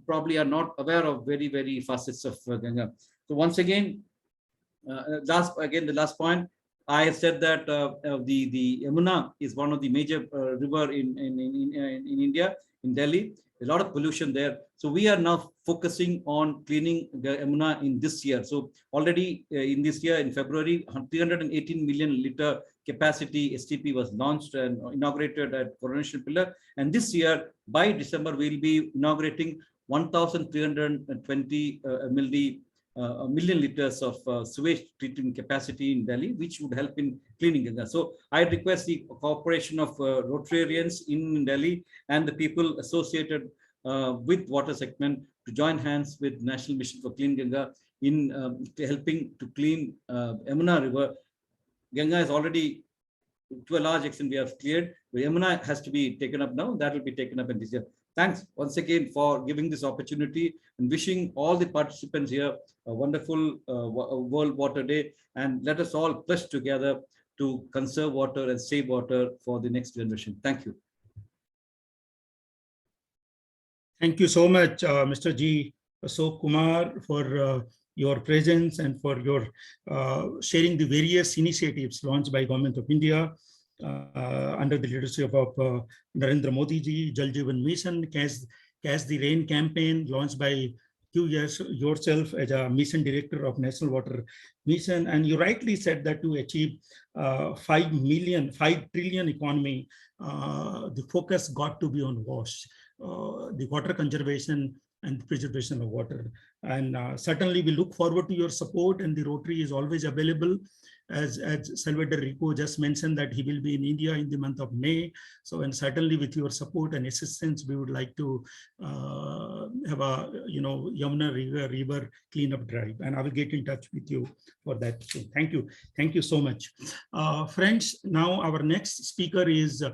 probably are not aware of very, very facets of Ganga. So once again, the last point, I have said that the Yamuna is one of the major river in India, in Delhi. A lot of pollution there. So we are now focusing on cleaning the Yamuna in this year. So already in this year, in February, 318 million liter capacity STP was launched and inaugurated at Coronation Pillar. And this year, by December, we'll be inaugurating 1,320 million liters of sewage treatment capacity in Delhi, which would help in cleaning Ganga. So I request the cooperation of Rotarians in Delhi and the people associated with water segment to join hands with National Mission for Clean Ganga in helping to clean Yamuna River. Ganga is already, to a large extent, we have cleared. The Yamuna has to be taken up now. That will be taken up in this year. Thanks once again for giving this opportunity, and wishing all the participants here a wonderful World Water Day, and let us all pledge together to conserve water and save water for the next generation. Thank you. Thank you so much, Mr. G. Asok Kumar, for your presence and for your sharing the various initiatives launched by Government of India under the leadership of Narendra Modi ji, Jal Jeevan Mission, Catch the Rain campaign launched by you yourself as a mission director of National Water Mission. And you rightly said that to achieve 5 trillion economy, the focus got to be on WASH, the water conservation and the preservation of water. And certainly we look forward to your support, and the Rotary is always available. As Salvador Rico just mentioned that he will be in India in the month of May. So, and certainly with your support and assistance, we would like to have a, Yamuna River cleanup drive, and I will get in touch with you for that. So thank you. Thank you so much. Friends, now our next speaker is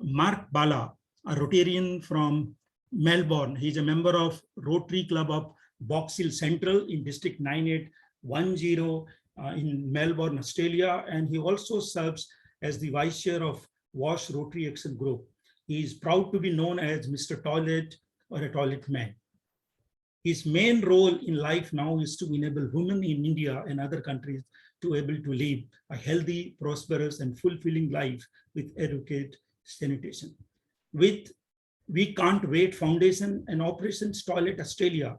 Mark Balla, a Rotarian from Melbourne. He's a member of Rotary Club of Box Hill Central in District 9810 in Melbourne, Australia, and he also serves as the Vice Chair of WASH Rotary Action Group. He is proud to be known as Mr. Toilet or a Toilet Man. His main role in life now is to enable women in India and other countries to able to live a healthy, prosperous, and fulfilling life with adequate sanitation. With We Can't Wait Foundation and Operation Toilet Australia,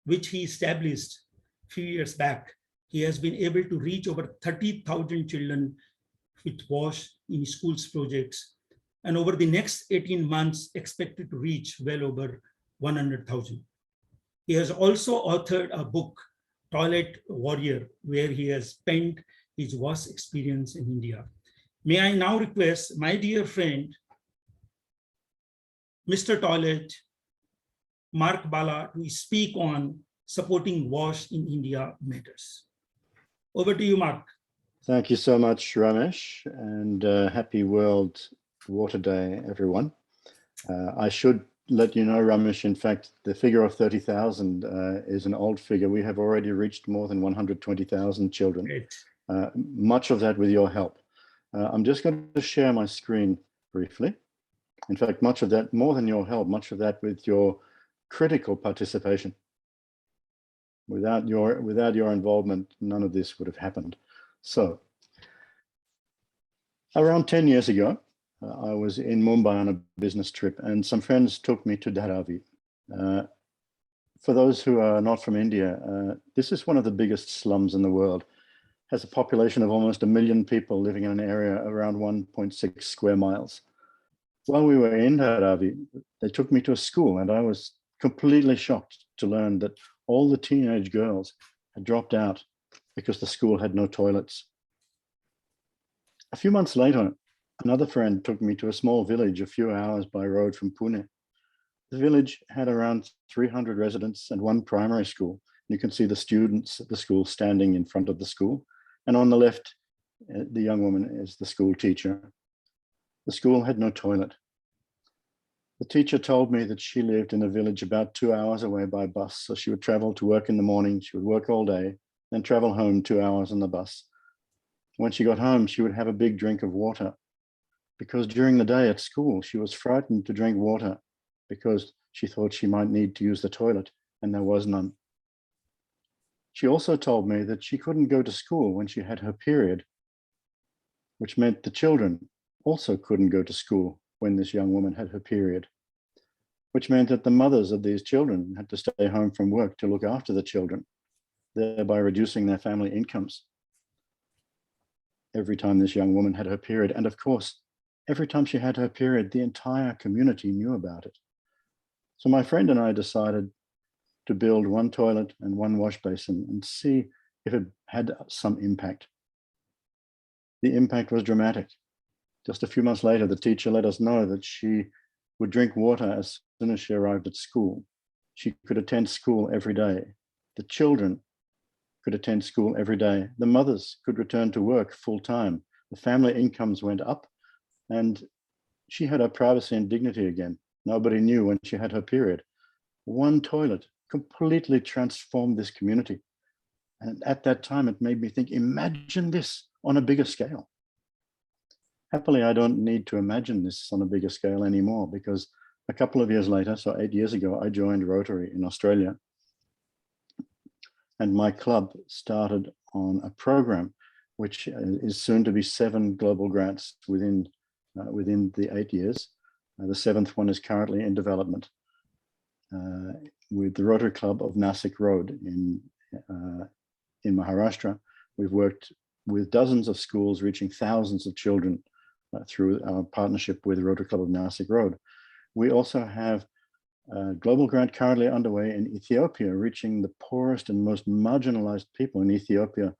which he established a few years back, he has been able to reach over 30,000 children with WASH in schools projects, and over the next 18 months expected to reach well over 100,000. He has also authored a book, Toilet Warrior, where he has spent his WASH experience in India. May I now request my dear friend, Mr. Toilet, Mark Balla, to speak on supporting WASH in India matters. Over to you, Mark. Thank you so much, Ramesh, and happy World Water Day, everyone. I should let you know, Ramesh, in fact, the figure of 30,000 is an old figure. We have already reached more than 120,000 children, much of that with your help. I'm just going to share my screen briefly. In fact, much of that, more than your help, much of that with your critical participation. Without your involvement, none of this would have happened. So, around 10 years ago, I was in Mumbai on a business trip, and some friends took me to Dharavi. For those who are not from India, this is one of the biggest slums in the world. It has a population of almost 1 million people living in an area around 1.6 square miles. While we were in Dharavi, they took me to a school, and I was completely shocked to learn that all the teenage girls had dropped out because the school had no toilets. A few months later, another friend took me to a small village a few hours by road from Pune. The village had around 300 residents and one primary school. You can see the students at the school standing in front of the school. And on the left, the young woman is the school teacher. The school had no toilet. The teacher told me that she lived in a village about 2 hours away by bus. So she would travel to work in the morning, she would work all day, then travel home 2 hours on the bus. When she got home, she would have a big drink of water, because during the day at school, she was frightened to drink water because she thought she might need to use the toilet, and there was none. She also told me that she couldn't go to school when she had her period, which meant the children also couldn't go to school when this young woman had her period, which meant that the mothers of these children had to stay home from work to look after the children, thereby reducing their family incomes every time this young woman had her period. And of course, every time she had her period, the entire community knew about it. So my friend and I decided to build one toilet and one wash basin and see if it had some impact. The impact was dramatic. Just a few months later, the teacher let us know that she would drink water as soon as she arrived at school. She could attend school every day. The children could attend school every day. The mothers could return to work full time. The family incomes went up, and she had her privacy and dignity again. Nobody knew when she had her period. One toilet completely transformed this community. And at that time, it made me think, imagine this on a bigger scale. Happily, I don't need to imagine this on a bigger scale anymore, because a couple of years later, so 8 years ago, I joined Rotary in Australia. and my club started on a program which is soon to be 7 global grants within the 8 years. The 7th one is currently in development with the Rotary Club of Nasik Road in Maharashtra. We've worked with dozens of schools, reaching thousands of children through our partnership with the Rotary Club of Nasik Road. We also have a global grant currently underway in Ethiopia, reaching the poorest and most marginalized people in Ethiopia,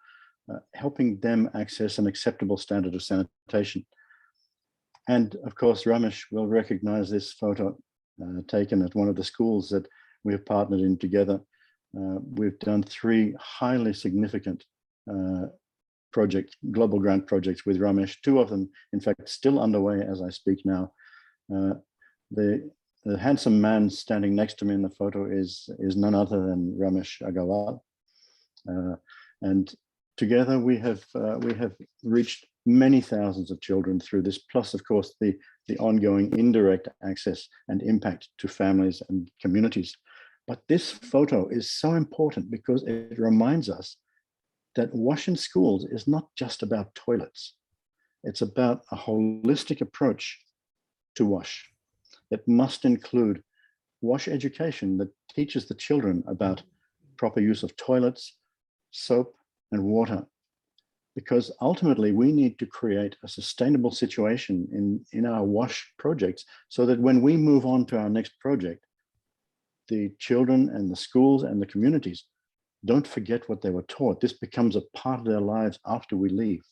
helping them access an acceptable standard of sanitation. And of course, Ramesh will recognize this photo taken at one of the schools that we have partnered in together. We've done 3 highly significant global grant projects with Ramesh, 2 of them, in fact, still underway as I speak now. The handsome man standing next to me in the photo is none other than Ramesh Aggarwal. And together we have reached many thousands of children through this, plus of course the ongoing indirect access and impact to families and communities. But this photo is so important because it reminds us that WASH in schools is not just about toilets. It's about a holistic approach to WASH that must include WASH education that teaches the children about proper use of toilets, soap, and water. Because ultimately we need to create a sustainable situation in our WASH projects so that when we move on to our next project, the children and the schools and the communities don't forget what they were taught. This becomes a part of their lives after we leave.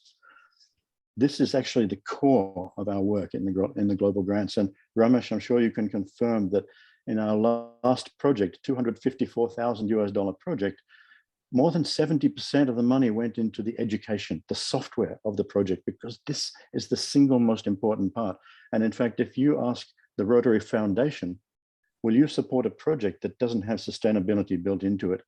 This is actually the core of our work in the global grants. And Ramesh, I'm sure you can confirm that in our last project, $254,000 project, more than 70% of the money went into the education, the software of the project, because this is the single most important part. And in fact, if you ask the Rotary Foundation, will you support a project that doesn't have sustainability built into it?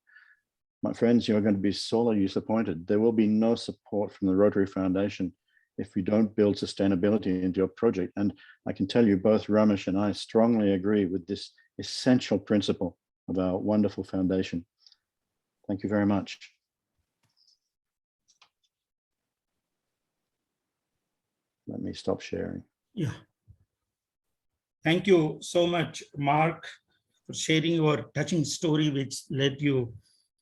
My friends, you're going to be sorely disappointed. There will be no support from the Rotary Foundation if you don't build sustainability into your project. And I can tell you both Ramesh and I strongly agree with this essential principle of our wonderful foundation. Thank you very much. Let me stop sharing. Yeah. Thank you so much, Mark, for sharing your touching story, which led you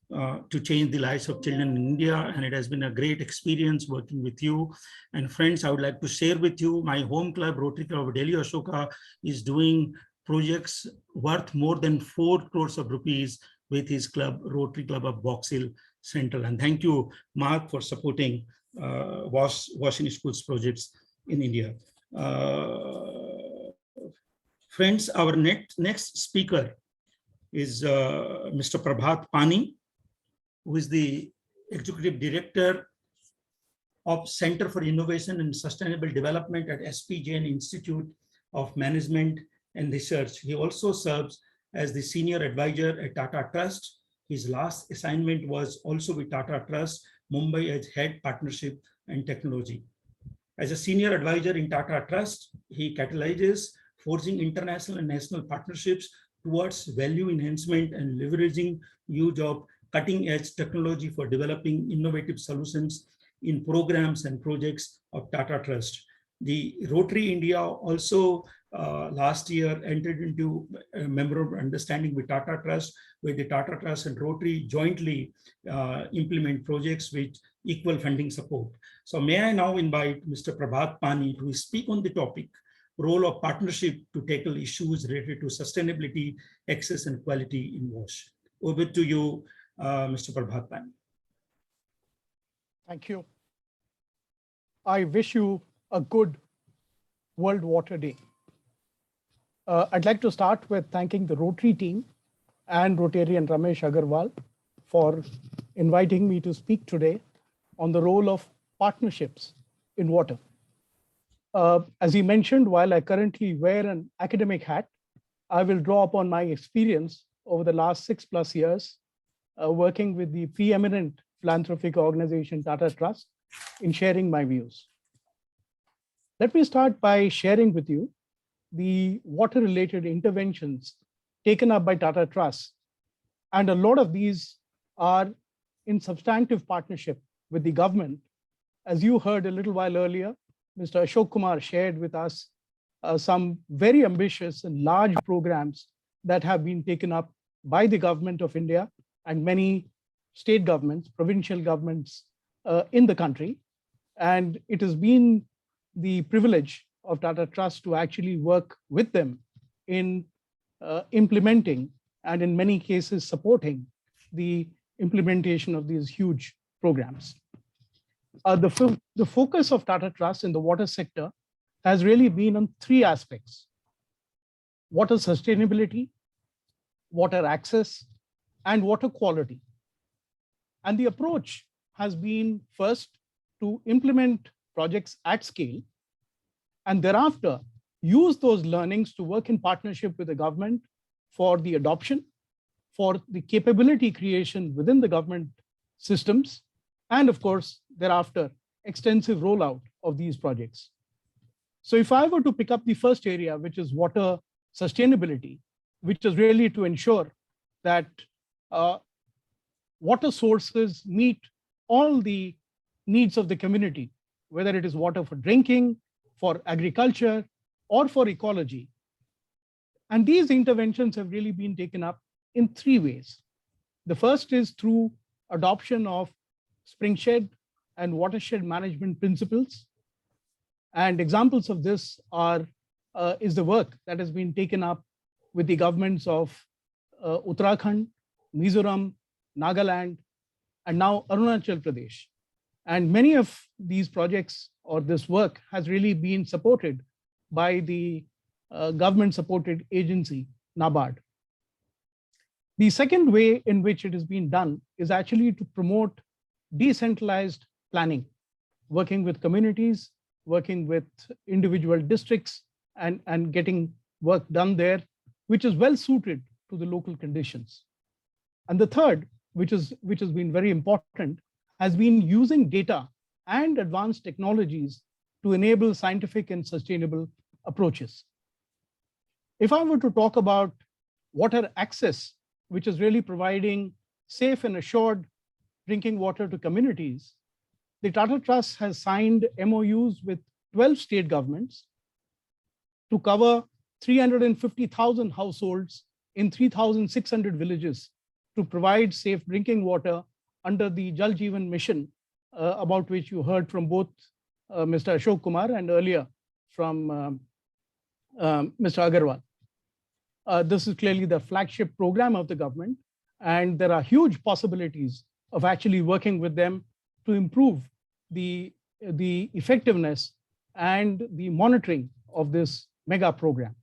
to change the lives of children in India. And it has been a great experience working with you. And friends, I would like to share with you, my home club, Rotary Club of Delhi Ashoka, is doing projects worth more than 4 crores of rupees with his club, Rotary Club of Box Hill Central. And thank you, Mark, for supporting WASH in schools projects in India. Friends, our next speaker is Mr. Prabhat Pani, who is the Executive Director of Center for Innovation and Sustainable Development at SP Jain Institute of Management and Research. He also serves as the Senior Advisor at Tata Trust. His last assignment was also with Tata Trust, Mumbai, as Head Partnership and Technology. As a Senior Advisor in Tata Trust, he catalyzes forging international and national partnerships towards value enhancement and leveraging use of cutting-edge technology for developing innovative solutions in programs and projects of Tata Trust. The Rotary India also last year entered into a memorandum of understanding with Tata Trust, where the Tata Trust and Rotary jointly implement projects with equal funding support. So may I now invite Mr. Prabhat Pani to speak on the topic, role of partnership to tackle issues related to sustainability, access and quality in WASH. Over to you, Mr. Prabhat Pani. Thank you. I wish you a good World Water Day. I'd like to start with thanking the Rotary team and Rotarian Ramesh Aggarwal for inviting me to speak today on the role of partnerships in water. As he mentioned, while I currently wear an academic hat, I will draw upon my experience over the last 6+ years working with the preeminent philanthropic organization Tata Trust in sharing my views. Let me start by sharing with you the water-related interventions taken up by Tata Trust. And a lot of these are in substantive partnership with the government. As you heard a little while earlier, Mr. Asok Kumar shared with us some very ambitious and large programs that have been taken up by the Government of India and many state governments, provincial governments in the country. And it has been the privilege of Tata Trust to actually work with them in implementing and in many cases supporting the implementation of these huge programs. The focus of Tata Trust in the water sector has really been on three aspects: water sustainability, water access, and water quality. And the approach has been first to implement projects at scale, and thereafter use those learnings to work in partnership with the government for the adoption, for the capability creation within the government systems, and of course, thereafter, extensive rollout of these projects. So if I were to pick up the first area, which is water sustainability, which is really to ensure that water sources meet all the needs of the community, whether it is water for drinking, for agriculture, or for ecology. And these interventions have really been taken up in three ways. The first is through adoption of springshed and watershed management principles. And examples of this is the work that has been taken up with the governments of Uttarakhand, Mizoram, Nagaland, and now Arunachal Pradesh. And many of these projects or this work has really been supported by the government-supported agency, NABARD. The second way in which it has been done is actually to promote decentralized planning, working with communities, working with individual districts, and getting work done there, which is well suited to the local conditions. And the third, which has been very important, has been using data and advanced technologies to enable scientific and sustainable approaches. If I were to talk about water access, which is really providing safe and assured drinking water to communities, the Tata Trust has signed MOUs with 12 state governments to cover 350,000 households in 3,600 villages to provide safe drinking water under the Jal Jeevan mission, about which you heard from both Mr. Asok Kumar and earlier from Mr. Aggarwal. This is clearly the flagship program of the government, and there are huge possibilities of actually working with them to improve the effectiveness and the monitoring of this mega program.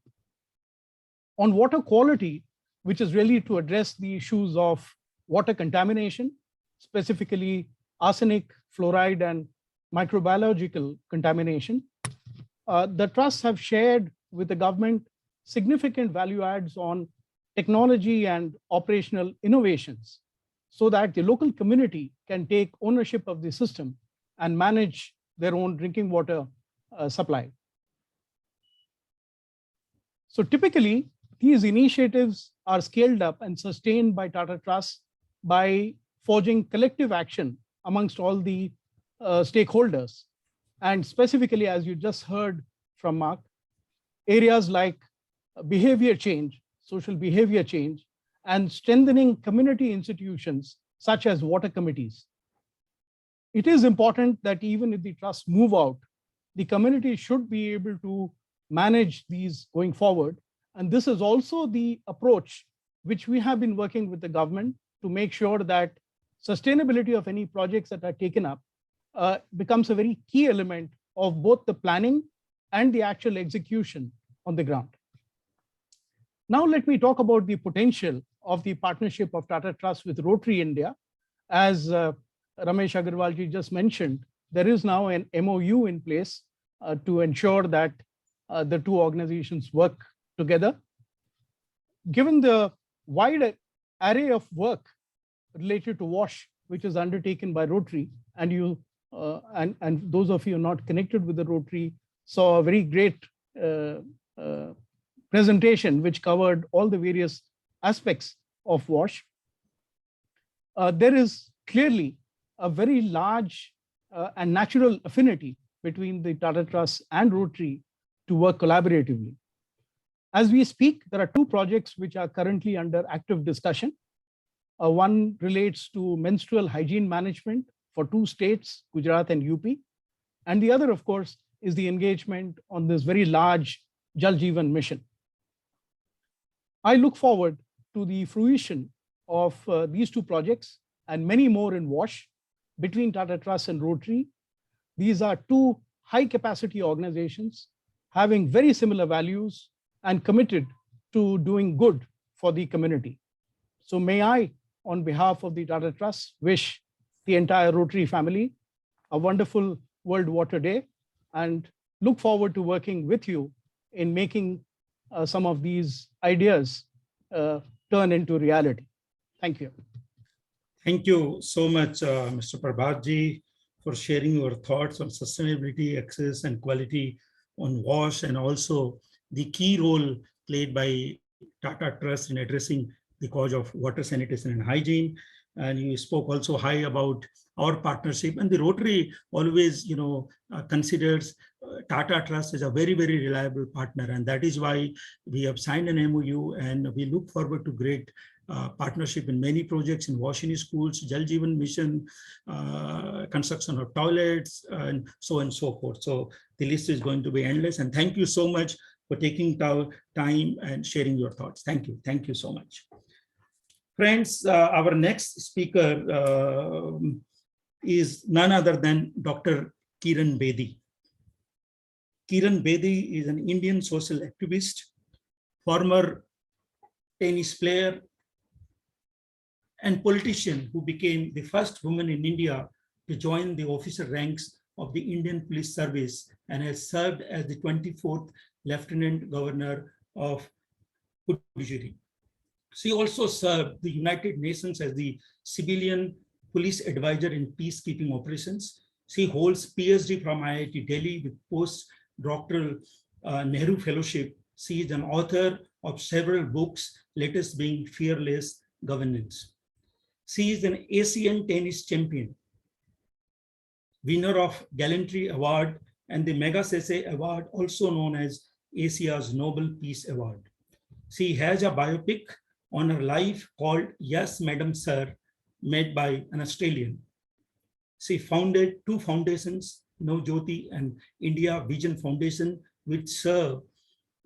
On water quality, which is really to address the issues of water contamination, specifically arsenic, fluoride, and microbiological contamination, the trusts have shared with the government significant value adds on technology and operational innovations so that the local community can take ownership of the system and manage their own drinking water supply. So typically, these initiatives are scaled up and sustained by Tata Trust by forging collective action amongst all the stakeholders. And specifically, as you just heard from Mark, areas like behavior change, social behavior change, and strengthening community institutions such as water committees. It is important that even if the trusts move out, the community should be able to manage these going forward. And this is also the approach which we have been working with the government to make sure that sustainability of any projects that are taken up becomes a very key element of both the planning and the actual execution on the ground. Now let me talk about the potential of the partnership of Tata Trust with Rotary India. As Ramesh Aggarwal ji just mentioned, there is now an MOU in place to ensure that the two organizations work together. Given the wide array of work related to WASH, which is undertaken by Rotary, and you and those of you not connected with the Rotary saw a very great presentation which covered all the various aspects of WASH. There is clearly a very large and natural affinity between the Tata Trusts and Rotary to work collaboratively. As we speak, there are two projects which are currently under active discussion. One relates to menstrual hygiene management for two states, Gujarat and UP. And the other, of course, is the engagement on this very large Jal Jeevan mission. I look forward to the fruition of these two projects and many more in WASH between Tata Trusts and Rotary. These are two high capacity organizations having very similar values and committed to doing good for the community. So may I, on behalf of the Tata Trusts, wish the entire Rotary family a wonderful World Water Day and look forward to working with you in making some of these ideas turn into reality. Thank you. Thank you so much, Mr. Prabhatji, for sharing your thoughts on sustainability, access, and quality on WASH, and also the key role played by Tata Trust in addressing the cause of water sanitation and hygiene. And you spoke also high about our partnership, and the Rotary always, considers Tata Trust as a very, very reliable partner. And that is why we have signed an MOU, and we look forward to great partnership in many projects in WASH in schools, Jal Jeevan mission, construction of toilets, and so on and so forth. So the list is going to be endless. And thank you so much for taking time and sharing your thoughts. Thank you. Thank you so much. Friends, our next speaker is none other than Dr. Kiran Bedi. Kiran Bedi is an Indian social activist, former tennis player, and politician who became the first woman in India to join the officer ranks of the Indian Police Service and has served as the 24th Lieutenant Governor of Puducherry. She also served the United Nations as the civilian police advisor in peacekeeping operations. She holds PhD from IIT Delhi with postdoctoral Nehru Fellowship. She is an author of several books, latest being Fearless Governance. She is an Asian tennis champion, winner of Gallantry Award and the Magsaysay Award, also known as Asia's Nobel Peace Award. She has a biopic on her life called Yes, Madam Sir, made by an Australian. She founded two foundations, Navjyoti and India Vision Foundation, which serve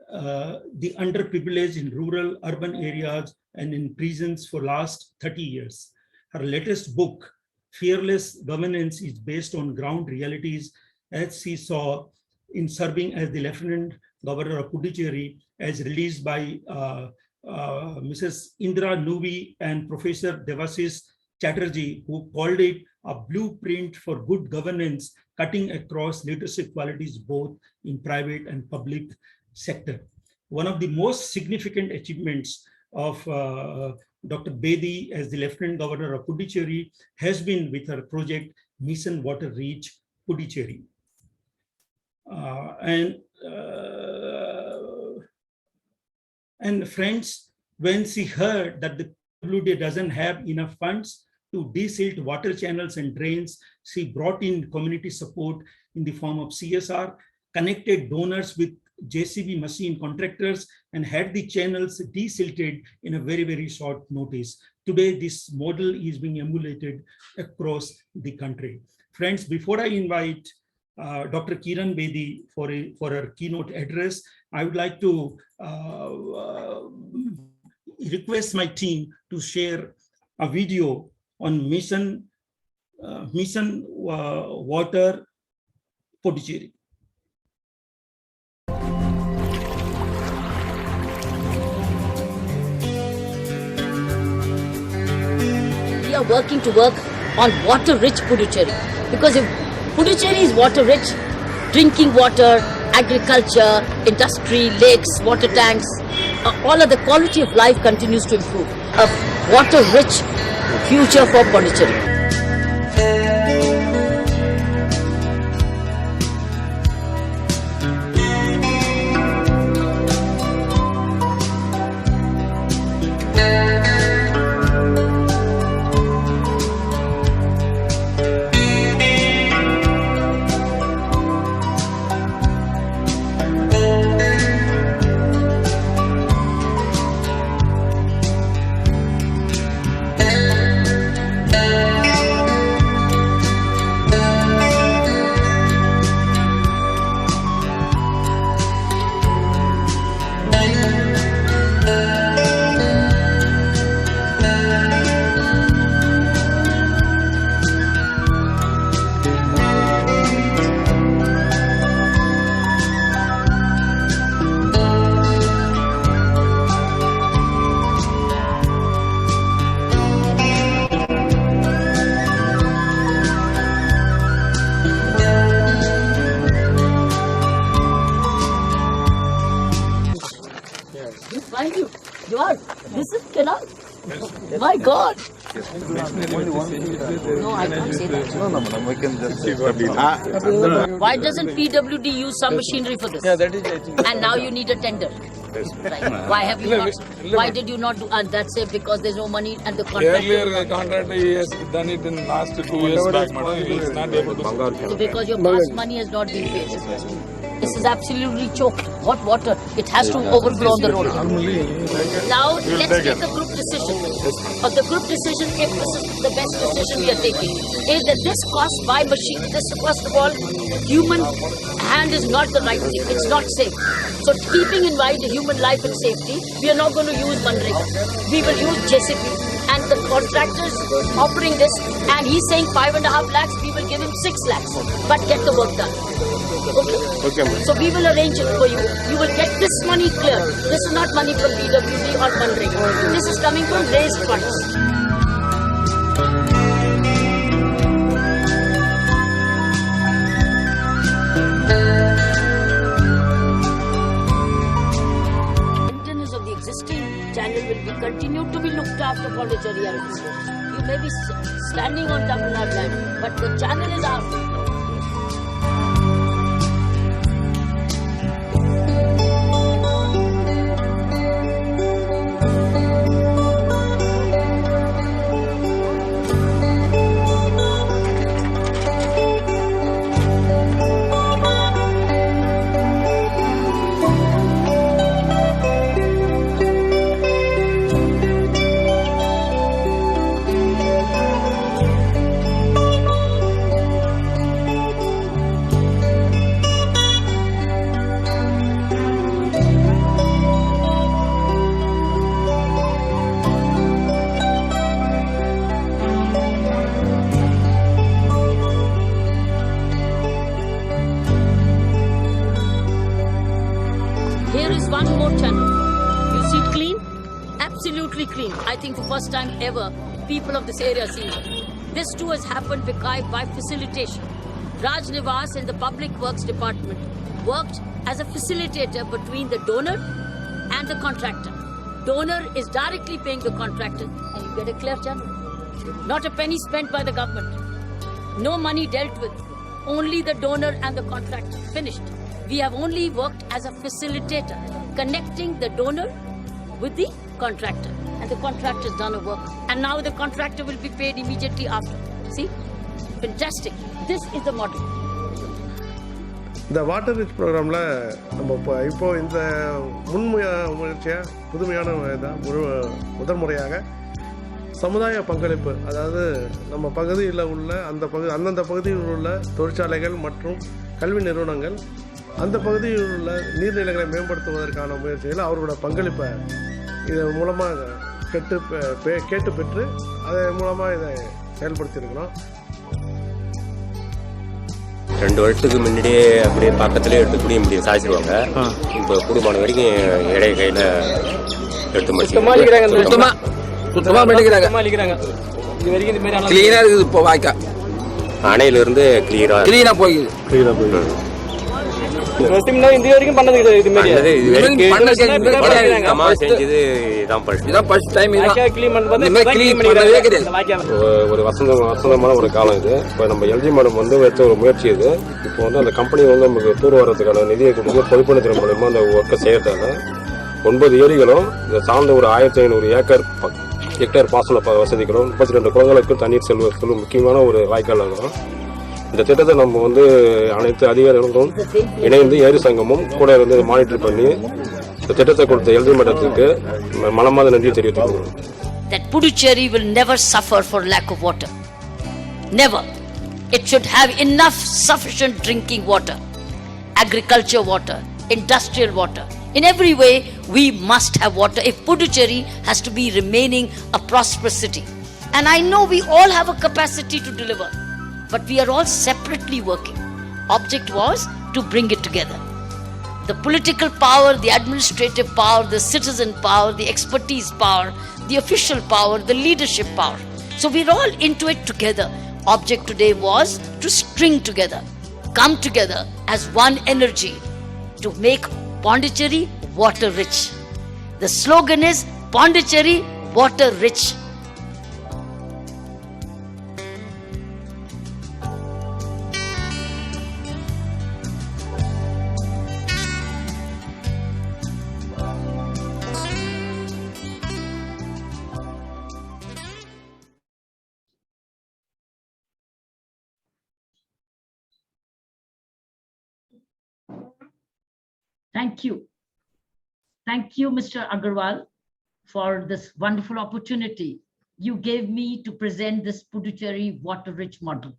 the underprivileged in rural, urban areas and in prisons for last 30 years. Her latest book, Fearless Governance, is based on ground realities as she saw in serving as the Lieutenant Governor of Puducherry, as released by Mrs. Indra Nuvi and Professor Devashish Chatterjee, who called it a blueprint for good governance, cutting across leadership qualities both in private and public sector. One of the most significant achievements of Dr. Bedi as the Lieutenant Governor of Puducherry has been with her project Mission Water Reach Puducherry. And friends, when she heard that the WD doesn't have enough funds to desilt water channels and drains, she brought in community support in the form of CSR, connected donors with JCB machine contractors, and had the channels desilted in a very, very short notice. Today, this model is being emulated across the country. Friends, before I invite Dr. Kiran Bedi for her keynote address, I would like to request my team to share a video on Mission Water Puducherry. We are working to work on water-rich Puducherry, because if Puducherry is water-rich, drinking water, agriculture, industry, lakes, water tanks, all of the quality of life continues to improve. A water-rich future for Puducherry. My God. No, I can't say that. No, madam, we can just say. Why doesn't PWD use some machinery for this? Yeah, that is, I think. And now you need a tender. Right. Why have you not? Why did you not do? And that's it because there's no money and the contract. Earlier, contract he has done it in last 2 years back, madam. He is not able to. So because your past money has not been paid. This is absolutely choked. Hot water. It has to overflow on the road. Now let's take a group decision. Of the group decision, if this is the best decision we are taking, is that this cost by machine, this first of all, human hand is not the right thing. It's not safe. So keeping in mind the human life and safety, we are not going to use Manrega. We will use JCP. And the contractors offering this, and he's saying 5.5 lakhs, we will give him 6 lakhs. But get the work done. Okay. So we will arrange it for you. You will get this money clear. This is not money from PWD or Manrega. This is coming from raised funds. Maintenance of the existing channel will be continued to be looked after for the Puducherry. You may be standing on Tamil Nadu land, but the channel is ours. Clean. I think for first time ever, people of this area see it. This too has happened by facilitation. Raj Nivas and the Public Works Department worked as a facilitator between the donor and the contractor. Donor is directly paying the contractor and you get a clear channel. Not a penny spent by the government. No money dealt with. Only the donor and the contractor. Finished. We have only worked as a facilitator, connecting the donor with the contractor. And the contractor has done a work. And now the contractor will be paid immediately after. See? Fantastic. This is the model. The water rich program la நம்ம இப்போ இந்த முன்முயற்சியா புதுமையான முதல் முறையாக சமுதாய பங்களிப்பு, அதாவது நம்ம பகுதியில் உள்ள அந்தந்த பகுதியில் உள்ள தொழிற்சாலைகள் மற்றும் கல்வி நிறுவனங்கள் அந்த பகுதியில் உள்ள நீர்நிலைகளை மேம்படுத்துவதற்கான முயற்சிகள் அவர்களோட பங்களிப்பை இதன் மூலமாக கேட்டு பெற்று அதன் மூலமாக இதை செயல்படுத்தியிருக்கிறோம். 2 வருஷத்துக்கு முன்னாடியே அப்படியே பக்கத்துலேயே எடுத்து குடிய முடியும் சாய்ச்சிருவாங்க. இப்போ குடும்பம் வரைக்கும் இடைய கையில் எடுத்து கிளீனா இருக்குது. இப்போ வாய்க்கா அணையிலிருந்து கிளீனா போயிடுது. இது வரைக்கும் பண்ணது இது மாதிரி ஒரு வசந்தமான ஒரு காலம் இது. இப்போ நம்ம எல்ஜி மேடம் வந்து எடுத்த ஒரு முயற்சி இது. இப்போ வந்து அந்த கம்பெனி வந்து நமக்கு தூர் வரதுக்கான நிதியை கொடுத்து பொதுப்பணித்துறை மூலமா அந்த ஒர்க்கை செய்யறதால 9 ஏரிகளும் இதை சார்ந்த ஒரு 1500 ஹெக்டேர் பாசன வசதிகளும் 32 குளங்களுக்கு தண்ணீர் செல்வதற்கு முக்கியமான ஒரு வாய்க்கால் ஆகும். இந்த திட்டத்தை நம்ம வந்து அனைத்து அதிகாரிகளும் இணைந்து ஏரி சங்கமும் கூட இருந்து மானிட்டர் பண்ணி இந்த திட்டத்தை கொடுத்த எல்ஜி மட்டத்துக்கு மனமார்ந்த நன்றி தெரிவித்துக் That Puducherry will never suffer for lack of water. Never. It should have enough sufficient drinking water, agriculture water, industrial water. In every way, we must have water if Puducherry has to be remaining a prosperous city. And I know we all have a capacity to deliver. But we are all separately working. Object was to bring it together. The political power, the administrative power, the citizen power, the expertise power, the official power, the leadership power. So we're all into it together. Object today was to string together, come together as one energy to make Puducherry water rich. The slogan is Puducherry water rich. Thank you. Thank you, Mr. Aggarwal, for this wonderful opportunity you gave me to present this Puducherry water-rich model.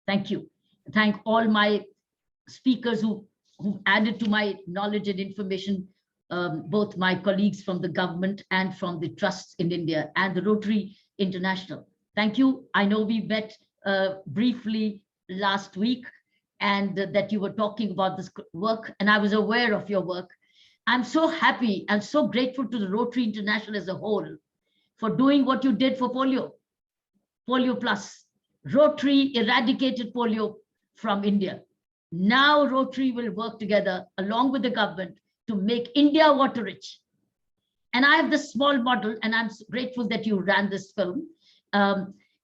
Thank you. Thank all my speakers who added to my knowledge and information, both my colleagues from the government and from the trusts in India and the Rotary International. Thank you. I know we met briefly last week and that you were talking about this work, and I was aware of your work. I'm so happy and so grateful to the Rotary International as a whole for doing what you did for polio. Polio Plus. Rotary eradicated polio from India. Now Rotary will work together along with the government to make India water rich. And I have this small model, and I'm grateful that you ran this film.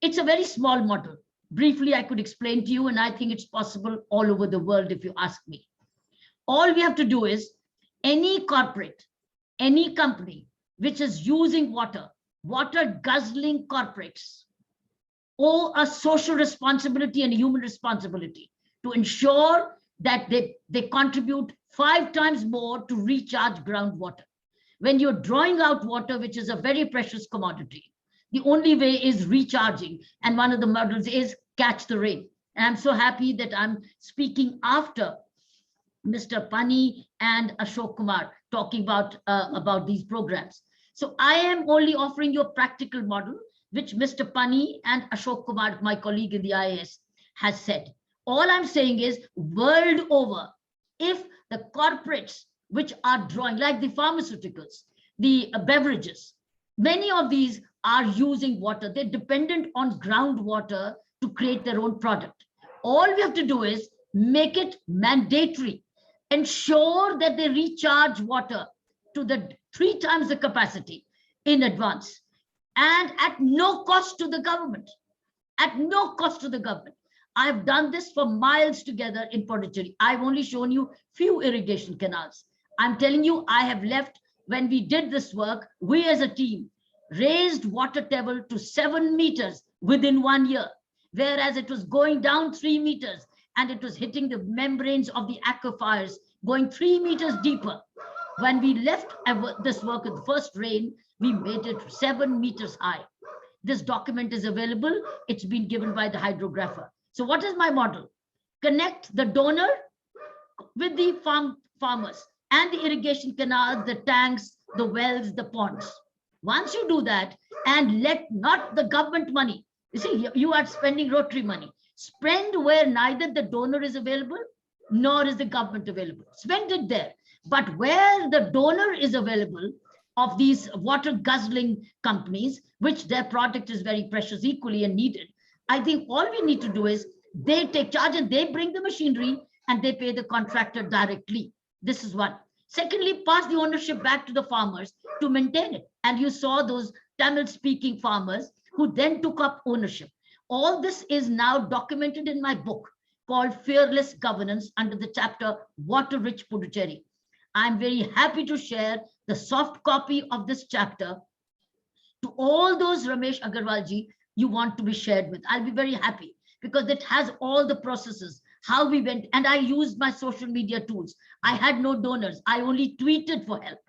It's a very small model. Briefly, I could explain to you, and I think it's possible all over the world if you ask me. All we have to do is any corporate, any company which is using water guzzling corporates owe a social responsibility and a human responsibility to ensure that they contribute 5 times more to recharge groundwater. When you're drawing out water, which is a very precious commodity, the only way is recharging. And one of the models is catch the rain. And I'm so happy that I'm speaking after Mr. Pani and Asok Kumar talking about these programs. So I am only offering you a practical model, which Mr. Pani and Asok Kumar, my colleague in the IAS, has said. All I'm saying is, world over, if the corporates which are drawing, like the pharmaceuticals, the beverages, many of these are using water. They're dependent on groundwater to create their own product. All we have to do is make it mandatory, ensure that they recharge water to the 3 times the capacity in advance, and at no cost to the government. At no cost to the government. I've done this for miles together in Puducherry. I've only shown you few irrigation canals. I'm telling you, I have left, when we did this work, we as a team raised water table to 7 meters within 1 year, whereas it was going down 3 meters and it was hitting the membranes of the aquifers, going 3 meters deeper. When we left this work at the first rain, we made it 7 meters high. This document is available. It's been given by the hydrographer. So what is my model? Connect the donor with the farmers and the irrigation canals, the tanks, the wells, the ponds. Once you do that, and let not the government money, you see, you are spending Rotary money, spend where neither the donor is available, nor is the government available. Spend it there. But where the donor is available of these water guzzling companies, which their product is very precious, equally and needed, I think all we need to do is they take charge and they bring the machinery and they pay the contractor directly. This is one. Secondly, pass the ownership back to the farmers to maintain it. And you saw those Tamil-speaking farmers who then took up ownership. All this is now documented in my book called Fearless Governance under the chapter Water Rich Puducherry. I'm very happy to share the soft copy of this chapter to all those Ramesh Aggarwal ji you want to be shared with. I'll be very happy because it has all the processes, how we went, and I used my social media tools. I had no donors. I only tweeted for help.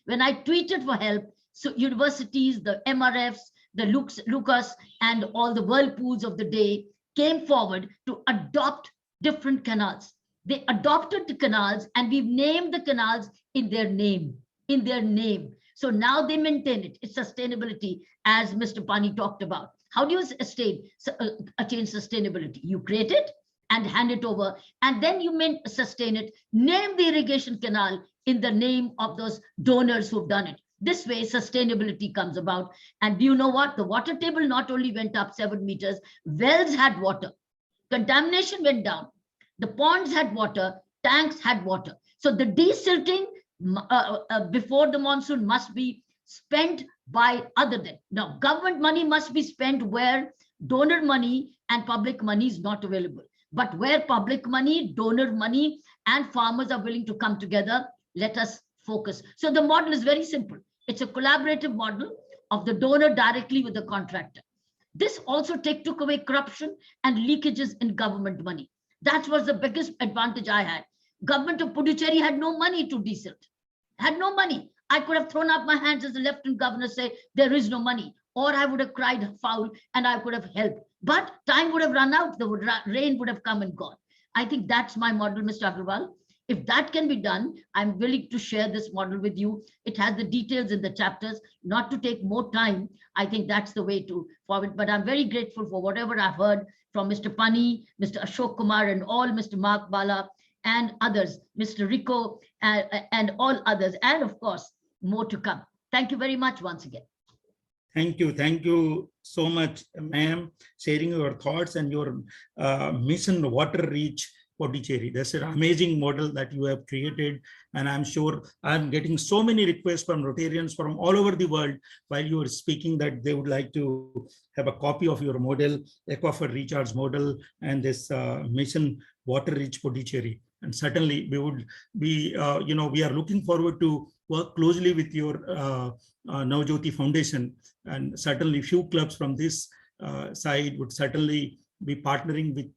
When I tweeted for help, so universities, the MRFs, the Lucas, and all the whirlpools of the day came forward to adopt different canals. They adopted the canals and we've named the canals in their name, So now they maintain it. It's sustainability, as Mr. Pani talked about. How do you attain sustainability? You create it and hand it over, and then you sustain it. Name the irrigation canal in the name of those donors who've done it. This way, sustainability comes about. And do you know what? The water table not only went up 7 meters, wells had water. Contamination went down. The ponds had water, tanks had water. So the desilting before the monsoon must be spent by other than. Now, government money must be spent where donor money and public money is not available. But where public money, donor money, and farmers are willing to come together, let us focus. So the model is very simple. It's a collaborative model of the donor directly with the contractor. This also took away corruption and leakages in government money. That was the biggest advantage I had. Government of Puducherry had no money to desilt, had no money. I could have thrown up my hands as the Lieutenant Governor, say there is no money, or I would have cried foul and I could have helped. But time would have run out, the rain would have come and gone. I think that's my model, Mr. Aggarwal. If that can be done, I'm willing to share this model with you. It has the details in the chapters, not to take more time. I think that's the way to forward. But I'm very grateful for whatever I've heard from Mr. Pani, Mr. Asok Kumar, and all Mr. Mark Balla and others, Mr. Rico, and all others, and of course, more to come. Thank you very much once again. Thank you. Thank you so much, ma'am, sharing your thoughts and your mission Water Reach Puducherry. That's an amazing model that you have created. And I'm sure I'm getting so many requests from Rotarians from all over the world while you were speaking that they would like to have a copy of your model, Aquifer Recharge model, and this mission Water Reach Puducherry. And certainly we would be, we are looking forward to work closely with your Navjyoti Foundation, and certainly few clubs from this side would certainly be partnering with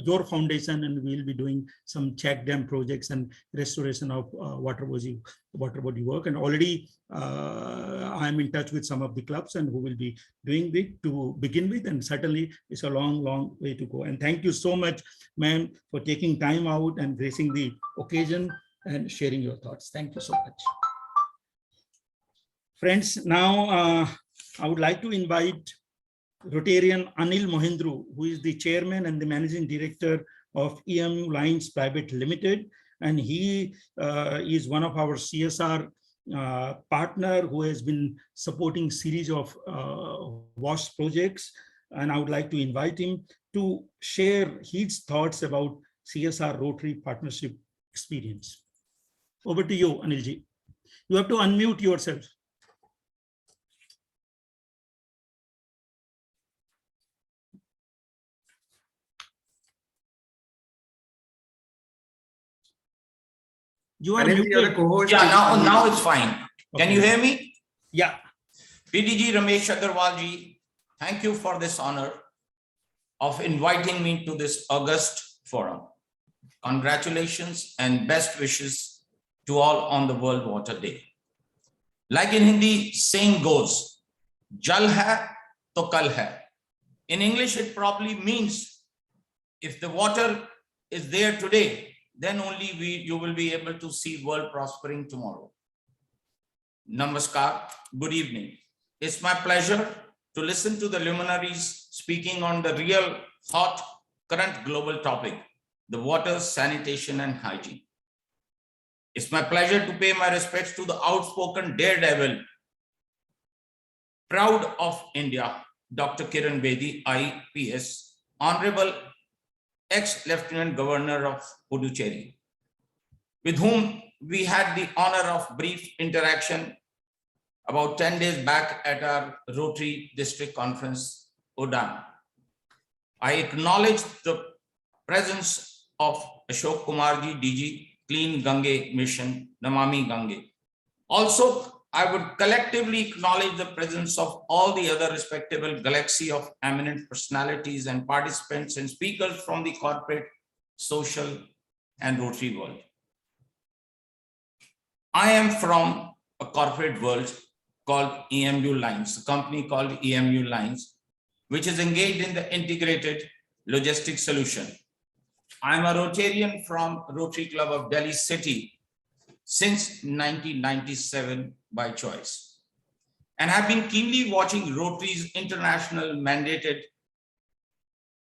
your foundation, and we'll be doing some check dam projects and restoration of water body work. And already I'm in touch with some of the clubs and who will be doing it to begin with, and certainly it's a long way to go. And thank you so much, ma'am, for taking time out and gracing the occasion and sharing your thoughts. Thank you so much. Friends, now I would like to invite Rotarian Anil Mohindru, who is the chairman and the managing director of EMU Lines Pvt Ltd. And he is one of our CSR partner who has been supporting series of WASH projects. And I would like to invite him to share his thoughts about CSR Rotary partnership experience. Over to you, Anilji. You have to unmute yourself. You are muted. Yeah, now it's fine. Okay. Can you hear me? Yeah. PDG Ramesh Aggarwal ji, thank you for this honor of inviting me to this August forum. Congratulations and best wishes to all on the World Water Day. Like in Hindi, saying goes, Jal hai to kal hai. In English, it probably means if the water is there today, then only you will be able to see world prospering tomorrow. Namaskar, good evening. It's my pleasure to listen to the luminaries speaking on the real hot current global topic, the water, sanitation and hygiene. It's my pleasure to pay my respects to the outspoken daredevil, proud of India, Dr. Kiran Bedi, IPS, Honorable ex-Lieutenant Governor of Puducherry, with whom we had the honor of brief interaction about 10 days back at our Rotary District Conference, Udan. I acknowledge the presence of Asok Kumar DG, Clean Gange Mission, Namami Gange. Also, I would collectively acknowledge the presence of all the other respectable galaxy of eminent personalities and participants and speakers from the corporate, social, and Rotary world. I am from a corporate world called EMU Lines, a company called EMU Lines, which is engaged in the integrated logistics solution. I'm a Rotarian from Rotary Club of Delhi City since 1997 by choice, and have been keenly watching Rotary's international mandated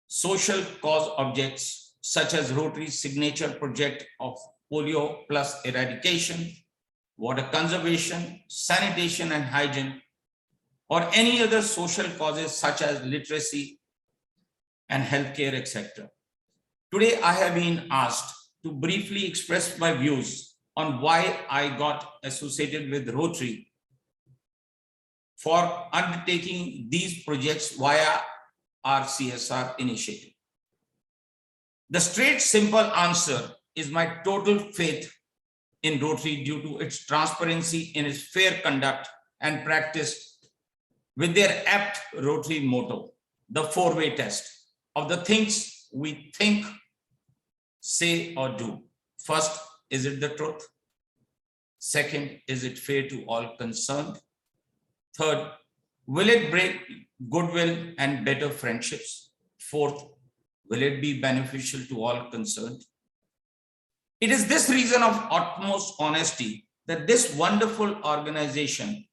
social cause objects such as Rotary's signature project of polio plus eradication, water conservation, sanitation and hygiene, or any other social causes such as literacy and healthcare, etc. Today, I have been asked to briefly express my views on why I got associated with Rotary for undertaking these projects via our CSR initiative. The straight, simple answer is my total faith in Rotary due to its transparency in its fair conduct and practice with their apt Rotary motto, the four-way test of the things we think, say or do. First, is it the truth? Second, is it fair to all concerned? Third, will it break goodwill and better friendships? Fourth, will it be beneficial to all concerned? It is this reason of utmost honesty that this wonderful organization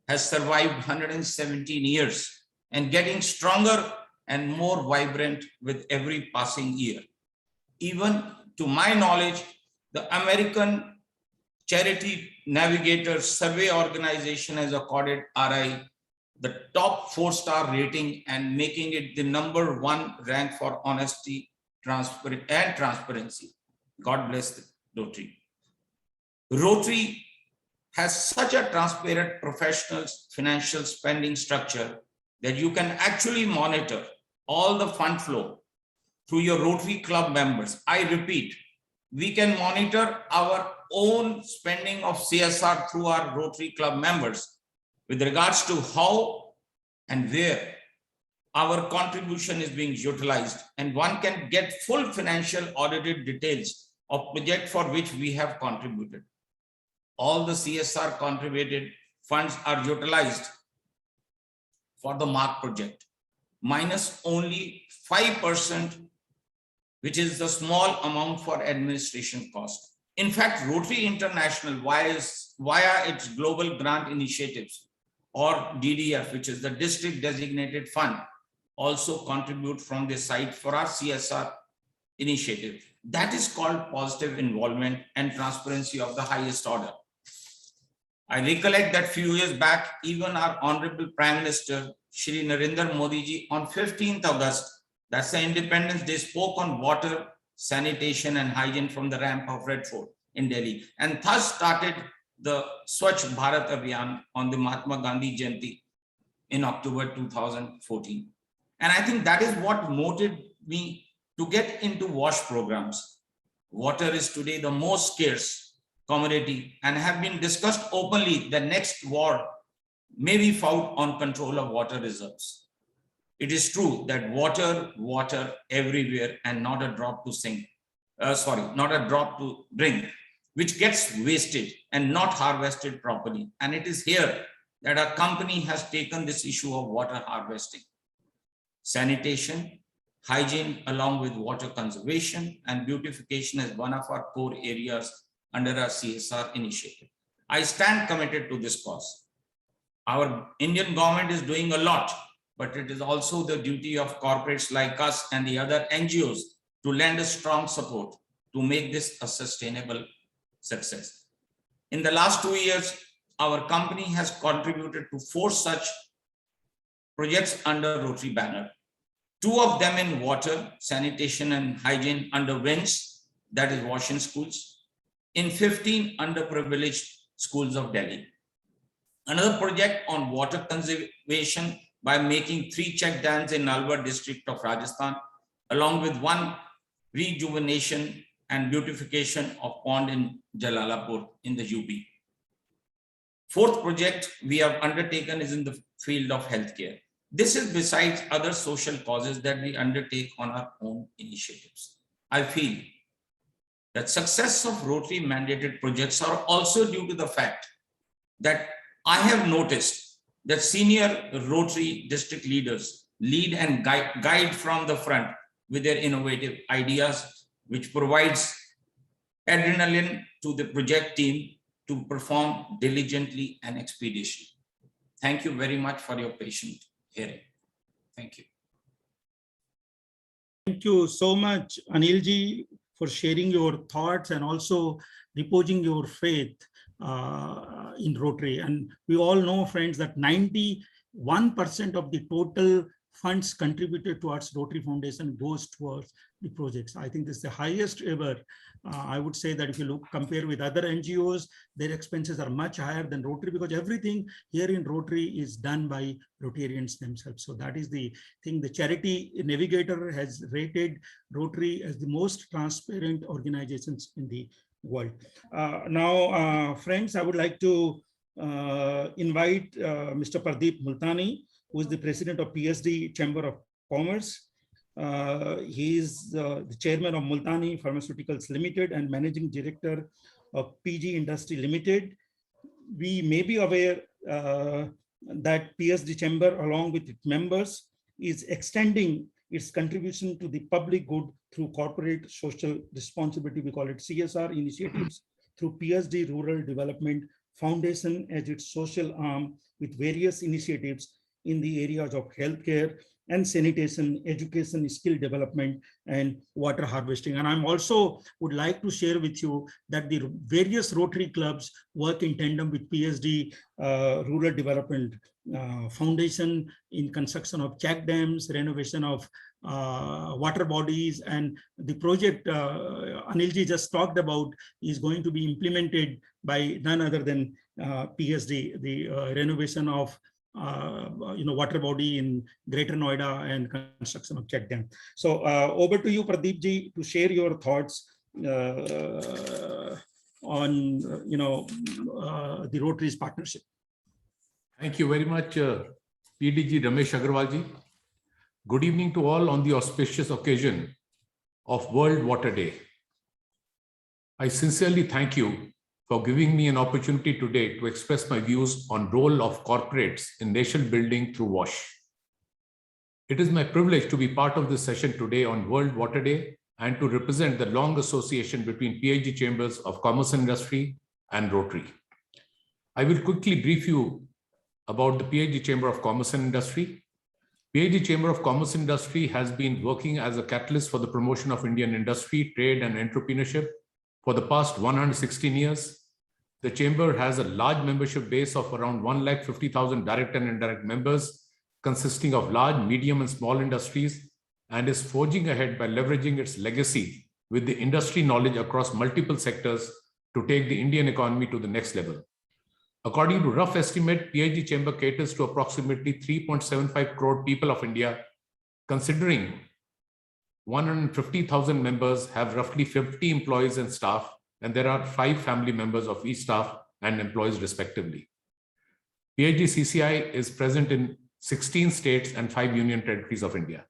has survived 117 years and getting stronger and more vibrant with every passing year. Even to my knowledge, the American Charity Navigator Survey Organization has accorded RI the top 4-star rating and making it the #1 rank for honesty, transparency. God bless the Rotary. Rotary has such a transparent professional financial spending structure that you can actually monitor all the fund flow through your Rotary Club members. I repeat, we can monitor our own spending of CSR through our Rotary Club members with regards to how and where our contribution is being utilized, and one can get full financial audited details of project for which we have contributed. All the CSR contributed funds are utilized for the Mark project, minus only 5%, which is the small amount for administration cost. In fact, Rotary International, via its global grant initiatives, or DDF, which is the district designated fund, also contribute from the side for our CSR initiative. That is called positive involvement and transparency of the highest order. I recollect that few years back, even our Honorable Prime Minister, Shri Narendra Modi ji, on 15th August, that's the Independence Day, spoke on water, sanitation and hygiene from the ramp of Red Fort in Delhi, and thus started the Swachh Bharat Abhiyan on the Mahatma Gandhi Jayanti in October 2014. And I think that is what motivated me to get into WASH programs. Water is today the most scarce commodity and have been discussed openly. The next war may be fought on control of water reserves. It is true that water everywhere and not a drop to sink. Not a drop to drink, which gets wasted and not harvested properly. And it is here that our company has taken this issue of water harvesting. Sanitation, hygiene, along with water conservation and beautification is one of our core areas under our CSR initiative. I stand committed to this cause. Our Indian government is doing a lot, but it is also the duty of corporates like us and the other NGOs to lend a strong support to make this a sustainable success. In the last 2 years, our company has contributed to 4 such projects under Rotary banner. 2 of them in water, sanitation and hygiene under WINS, that is washing schools, in 15 underprivileged schools of Delhi. Another project on water conservation by making 3 check dams in Alwar district of Rajasthan, along with 1 rejuvenation and beautification of pond in Jalalapur in the UP. 4th project we have undertaken is in the field of healthcare. This is besides other social causes that we undertake on our own initiatives. I feel that success of Rotary mandated projects are also due to the fact that I have noticed that senior Rotary district leaders lead and guide from the front with their innovative ideas, which provides adrenaline to the project team to perform diligently and expeditiously. Thank you very much for your patient hearing. Thank you. Thank you so much, Anilji, for sharing your thoughts and also reposing your faith in Rotary. And we all know, friends, that 91% of the total funds contributed towards Rotary Foundation goes towards the projects. I think this is the highest ever. I would say that if you compare with other NGOs, their expenses are much higher than Rotary, because everything here in Rotary is done by Rotarians themselves. So that is the thing. The Charity Navigator has rated Rotary as the most transparent organizations in the world. Now, friends, I would like to invite Mr. Pradeep Multani, who is the president of PSD Chamber of Commerce, He is the chairman of Multani Pharmaceuticals Limited and managing director of PG Industry Limited. We may be aware that PSD Chamber, along with its members, is extending its contribution to the public good through corporate social responsibility, we call it CSR initiatives, through PSD Rural Development Foundation as its social arm, with various initiatives in the areas of healthcare and sanitation, education, skill development, and water harvesting. And I'm also would like to share with you that the various Rotary clubs work in tandem with PSD Rural Development Foundation in construction of check dams, renovation of water bodies, and the project Anilji just talked about is going to be implemented by none other than PSD, the renovation of water body in Greater Noida and construction of check dam. So over to you, Pradeep ji, to share your thoughts on the Rotary's partnership. Thank you very much, PDG Ramesh Aggarwal ji. Good evening to all on the auspicious occasion of World Water Day. I sincerely thank you for giving me an opportunity today to express my views on role of corporates in nation building through WASH. It is my privilege to be part of this session today on World Water Day and to represent the long association between PhD Chambers of Commerce and Industry and Rotary. I will quickly brief you about the PhD Chamber of Commerce and Industry. PhD Chamber of Commerce and Industry has been working as a catalyst for the promotion of Indian industry, trade, and entrepreneurship for the past 116 years. The Chamber has a large membership base of around 150,000 direct and indirect members, consisting of large, medium, and small industries, and is forging ahead by leveraging its legacy with the industry knowledge across multiple sectors to take the Indian economy to the next level. According to rough estimate, PhD Chamber caters to approximately 3.75 crore people of India, considering 150,000 members have roughly 50 employees and staff, and there are 5 family members of each staff and employees respectively. PHDCCI is present in 16 states and 5 union territories of India.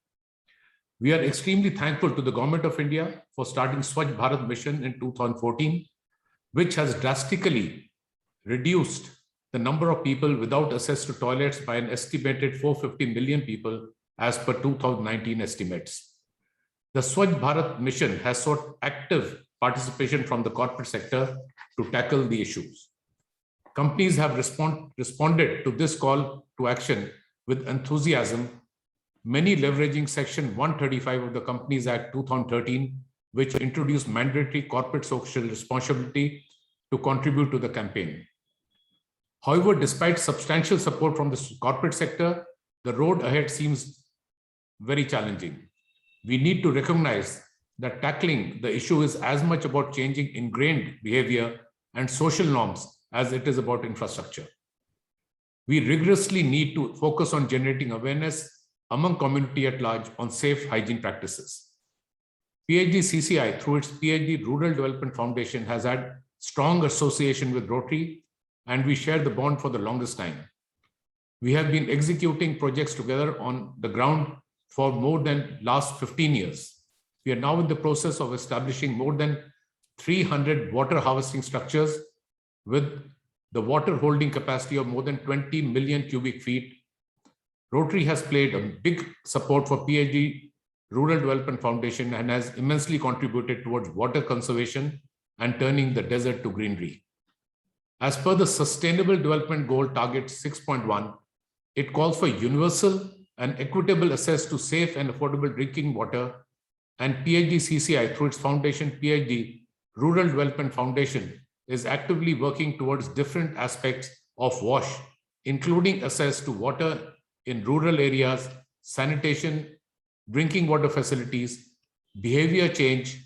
We are extremely thankful to the Government of India for starting Swachh Bharat mission in 2014, which has drastically reduced the number of people without access to toilets by an estimated 450 million people as per 2019 estimates. The Swachh Bharat mission has sought active participation from the corporate sector to tackle the issues. Companies have responded to this call to action with enthusiasm, many leveraging Section 135 of the Companies Act 2013, which introduced mandatory corporate social responsibility to contribute to the campaign. However, despite substantial support from the corporate sector, the road ahead seems very challenging. We need to recognize that tackling the issue is as much about changing ingrained behavior and social norms as it is about infrastructure. We rigorously need to focus on generating awareness among community at large on safe hygiene practices. PHDCCI, through its PhD Rural Development Foundation, has had strong association with Rotary, and we share the bond for the longest time. We have been executing projects together on the ground for more than last 15 years. We are now in the process of establishing more than 300 water harvesting structures with the water holding capacity of more than 20 million cubic feet. Rotary has played a big support for PhD Rural Development Foundation and has immensely contributed towards water conservation and turning the desert to greenery. As per the Sustainable Development Goal Target 6.1, it calls for universal and equitable access to safe and affordable drinking water, and PHDCCI, through its foundation, PhD Rural Development Foundation, is actively working towards different aspects of WASH, including access to water in rural areas, sanitation, drinking water facilities, behavior change,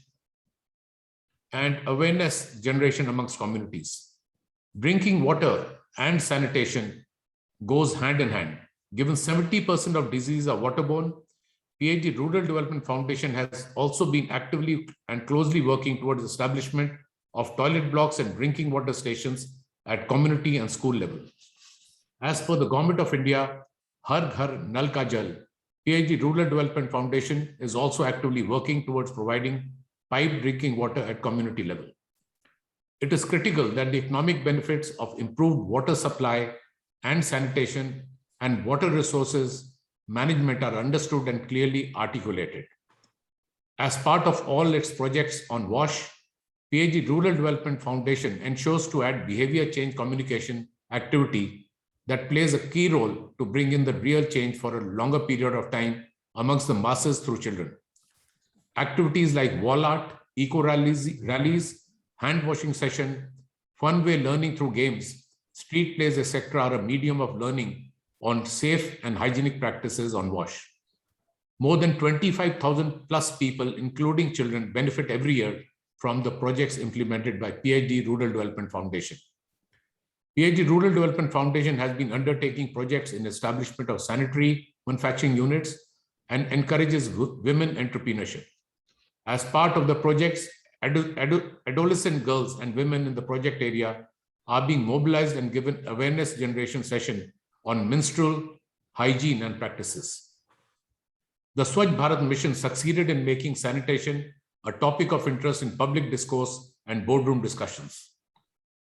and awareness generation amongst communities. Drinking water and sanitation goes hand in hand. Given 70% of diseases are waterborne, PhD Rural Development Foundation has also been actively and closely working towards establishment of toilet blocks and drinking water stations at community and school level. As per the Government of India, Har Ghar Nal Ka Jal, PHD Rural Development Foundation is also actively working towards providing piped drinking water at community level. It is critical that the economic benefits of improved water supply and sanitation and water resources management are understood and clearly articulated. As part of all its projects on WASH, PHD Rural Development Foundation ensures to add behavior change communication activity that plays a key role to bring in the real change for a longer period of time amongst the masses through children. Activities like wall art, eco rallies, hand washing session, fun way learning through games, street plays, etc. are a medium of learning on safe and hygienic practices on WASH. More than 25,000 plus people, including children, benefit every year from the projects implemented by PHD Rural Development Foundation. PHD Rural Development Foundation has been undertaking projects in establishment of sanitary manufacturing units and encourages women entrepreneurship. As part of the projects, adolescent girls and women in the project area are being mobilized and given awareness generation session on menstrual hygiene and practices. The Swachh Bharat mission succeeded in making sanitation a topic of interest in public discourse and boardroom discussions.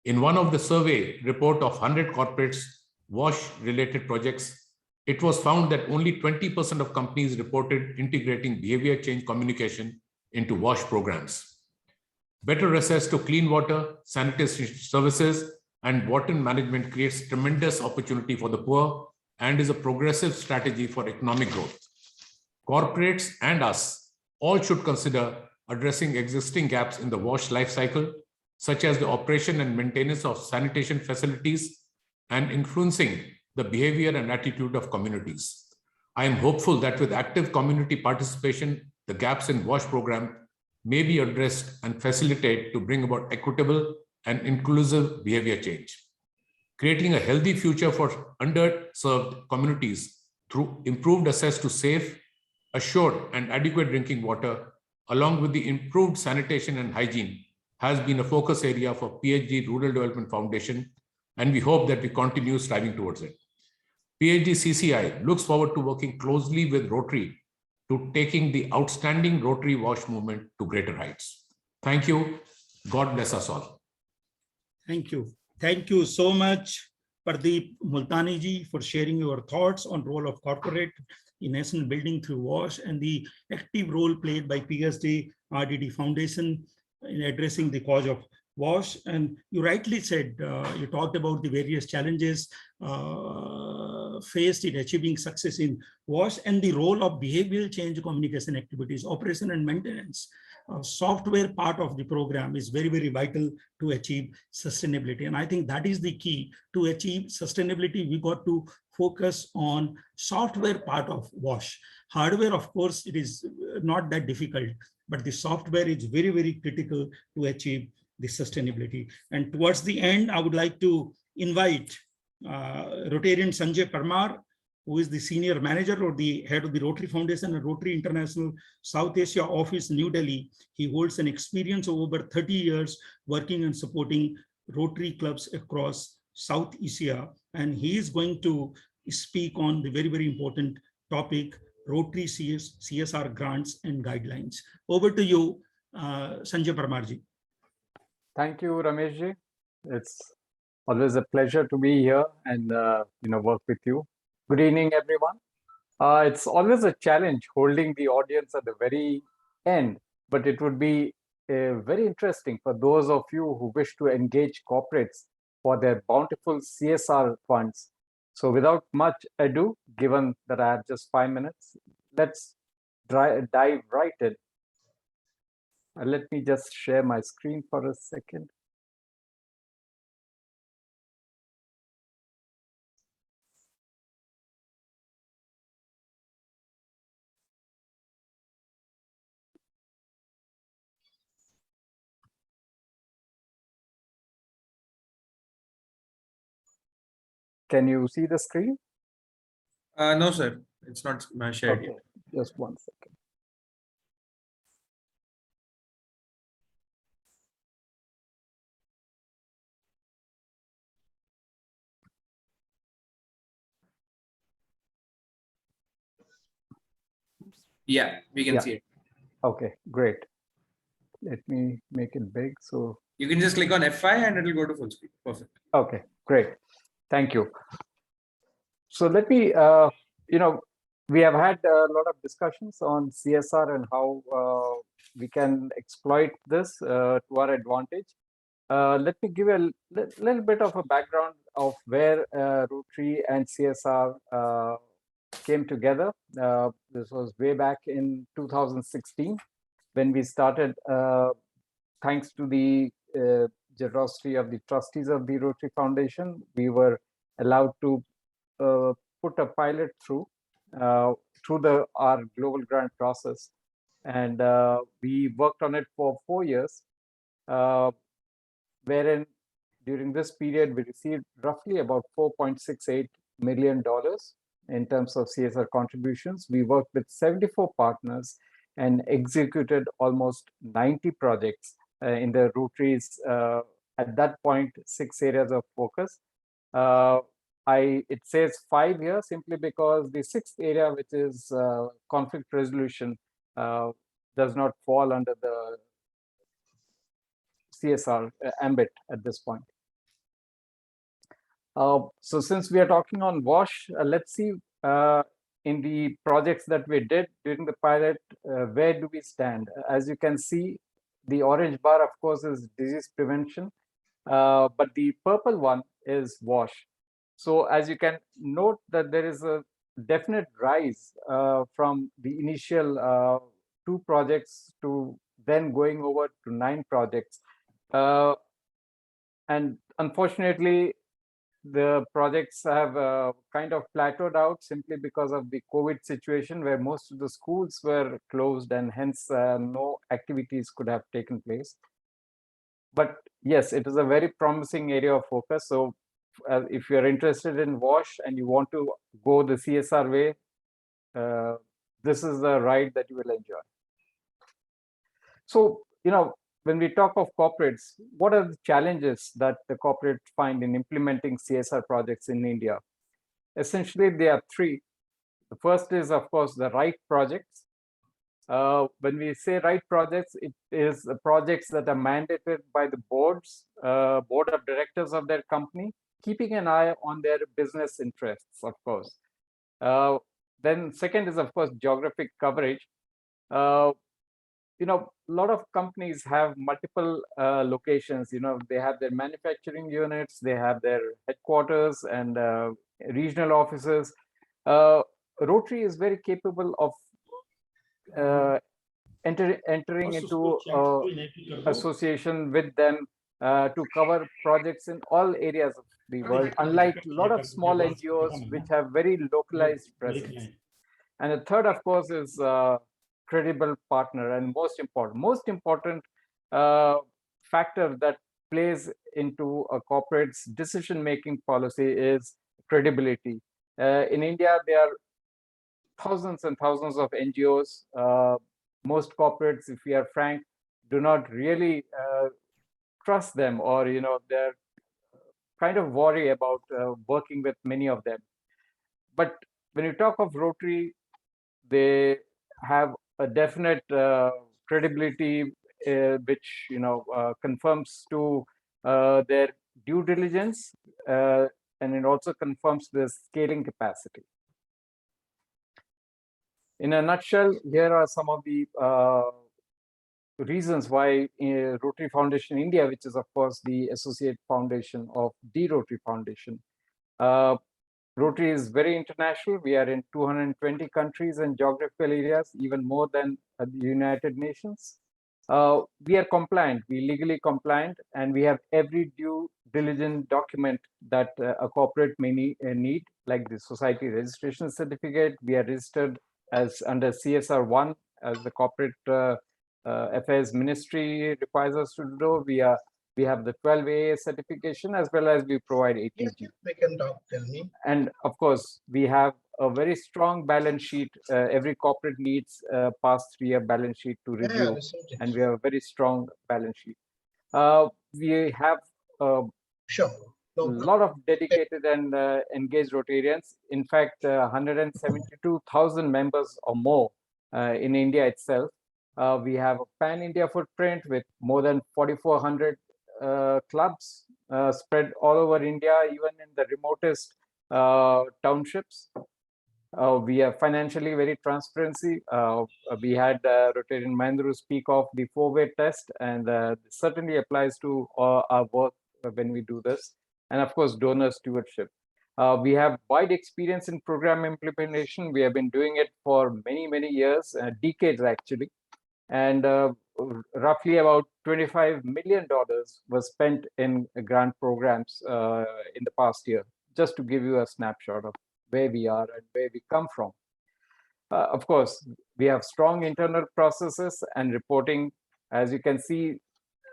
In one of the survey report of 100 corporates WASH-related projects, it was found that only 20% of companies reported integrating behavior change communication into WASH programs. Better access to clean water, sanitation services, and water management creates tremendous opportunity for the poor and is a progressive strategy for economic growth. Corporates and us all should consider addressing existing gaps in the WASH life cycle, such as the operation and maintenance of sanitation facilities and influencing the behavior and attitude of communities. I am hopeful that with active community participation, the gaps in WASH program may be addressed and facilitate to bring about equitable and inclusive behavior change. Creating a healthy future for underserved communities through improved access to safe, assured and adequate drinking water, along with the improved sanitation and hygiene, has been a focus area for PHD Rural Development Foundation, and we hope that we continue striving towards it. PHDCCI looks forward to working closely with Rotary to taking the outstanding Rotary WASH movement to greater heights. Thank you. God bless us all. Thank you. Thank you so much, Pradeep Multani ji, for sharing your thoughts on role of corporate in nation building through WASH and the active role played by PhD RDD Foundation in addressing the cause of WASH. And you rightly said, you talked about the various challenges faced in achieving success in WASH and the role of behavioral change communication activities, operation and maintenance. Software part of the program is very, very vital to achieve sustainability. And I think that is the key to achieve sustainability. We got to focus on software part of WASH. Hardware, of course, it is not that difficult, but the software is very, very critical to achieve the sustainability. And towards the end, I would like to invite Rotarian Sanjay Parmar, who is the senior manager or the head of the Rotary Foundation and Rotary International South Asia Office, New Delhi. He holds an experience of over 30 years working and supporting Rotary clubs across South Asia. And he is going to speak on the very, very important topic, Rotary CSR grants and guidelines. Over to you, Sanjay Parmarji. Thank you, Rameshji. It's always a pleasure to be here and work with you. Good evening, everyone. It's always a challenge holding the audience at the very end, but it would be very interesting for those of you who wish to engage corporates for their bountiful CSR funds. So without much ado, given that I have just 5 minutes, let's dive right in. Let me just share my screen for a second. Can you see the screen? No, sir. It's not shared yet. Just 1 second. Yeah, we can see it. Okay, great. Let me make it big. So you can just click on F5 and it will go to full screen. Perfect. Okay, great. Thank you. So let me, we have had a lot of discussions on CSR and how we can exploit this to our advantage. Let me give a little bit of a background of where Rotary and CSR came together. This was way back in 2016 when we started, thanks to the generosity of the trustees of the Rotary Foundation. We were allowed to put a pilot through our global grant process, and we worked on it for 4 years, wherein during this period we received roughly about $4.68 million in terms of CSR contributions. We worked with 74 partners and executed almost 90 projects in the Rotary's at that point 6 areas of focus. It says 5 here simply because the 6th area, which is conflict resolution, does not fall under the CSR ambit at this point. So since we are talking on WASH, let's see in the projects that we did during the pilot, where do we stand? As you can see, the orange bar, of course, is disease prevention, but the purple one is WASH. So as you can note that there is a definite rise from the initial 2 projects to then going over to 9 projects. And unfortunately, the projects have kind of plateaued out simply because of the COVID situation, where most of the schools were closed and hence no activities could have taken place. But yes, it is a very promising area of focus. So if you're interested in WASH and you want to go the CSR way, this is the ride that you will enjoy. So, when we talk of corporates, what are the challenges that the corporates find in implementing CSR projects in India? Essentially, there are 3. The first is, of course, the right projects. When we say right projects, it is the projects that are mandated by the board of directors of their company, keeping an eye on their business interests, of course. Then second is, of course, geographic coverage. A lot of companies have multiple locations. They have their manufacturing units, they have their headquarters and regional offices. Rotary is very capable of entering into association with them to cover projects in all areas of the world, unlike a lot of small NGOs which have very localized presence. And the third, of course, is credible partner, and most important factor that plays into a corporate's decision-making policy is credibility. In India, there are thousands and thousands of NGOs. Most corporates, if we are frank, do not really trust them, or they're kind of worry about working with many of them. But when you talk of Rotary, they have a definite credibility, which confirms to their due diligence, and it also confirms the scaling capacity. In a nutshell, here are some of the reasons why Rotary Foundation India, which is of course the associate foundation of the Rotary Foundation. Rotary is very international. We are in 220 countries and geographical areas, even more than the United Nations. We are compliant, we legally compliant, and we have every due diligent document that a corporate may need, like the society registration certificate. We are registered as under CSR 1, as the corporate affairs ministry requires us to do. We have the 12A certification, as well as we provide ATG. And of course, we have a very strong balance sheet. Every corporate needs a past 3-year balance sheet to review, and we have a very strong balance sheet. We have a lot of dedicated and engaged Rotarians. In fact, 172,000 members or more in India itself. We have a pan-India footprint with more than 4,400 clubs spread all over India, even in the remotest townships. We are financially very transparency. We had Rotarian Mohindru speak of the four-way test, and certainly applies to our work when we do this. And of course, donor stewardship. We have wide experience in program implementation. We have been doing it for many, many years, decades actually. And roughly about $25 million was spent in grant programs in the past year, just to give you a snapshot of where we are and where we come from. Of course, we have strong internal processes and reporting. As you can see,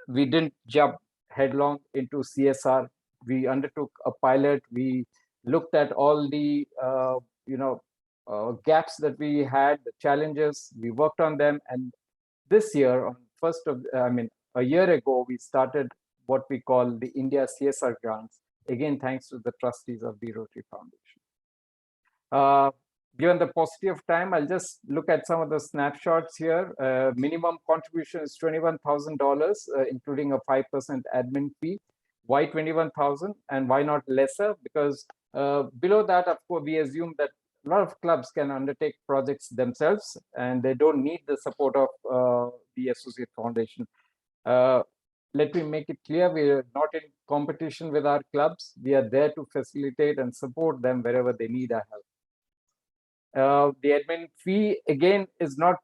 we didn't jump headlong into CSR. We undertook a pilot. We looked at all the gaps that we had, the challenges. We worked on them, and this year, on a year ago, we started what we call the India CSR grants. Again, thanks to the trustees of the Rotary Foundation. Given the paucity of time, I'll just look at some of the snapshots here. Minimum contribution is $21,000, including a 5% admin fee. Why 21,000 and why not lesser? Because below that, of course, we assume that a lot of clubs can undertake projects themselves and they don't need the support of the associate foundation. Let me make it clear, we are not in competition with our clubs. We are there to facilitate and support them wherever they need our help. The admin fee, again, is not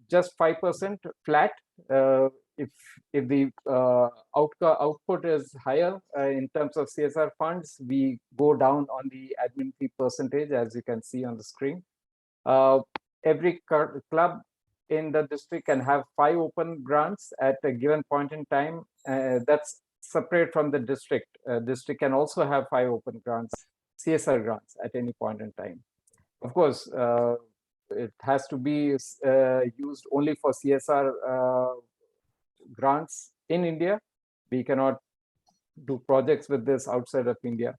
just 5% flat. If the output is higher in terms of CSR funds, we go down on the admin fee percentage, as you can see on the screen. Every club in the district can have 5 open grants at a given point in time. That's separate from the district. District can also have 5 open grants, CSR grants, at any point in time. Of course, it has to be used only for CSR grants in India. We cannot do projects with this outside of India.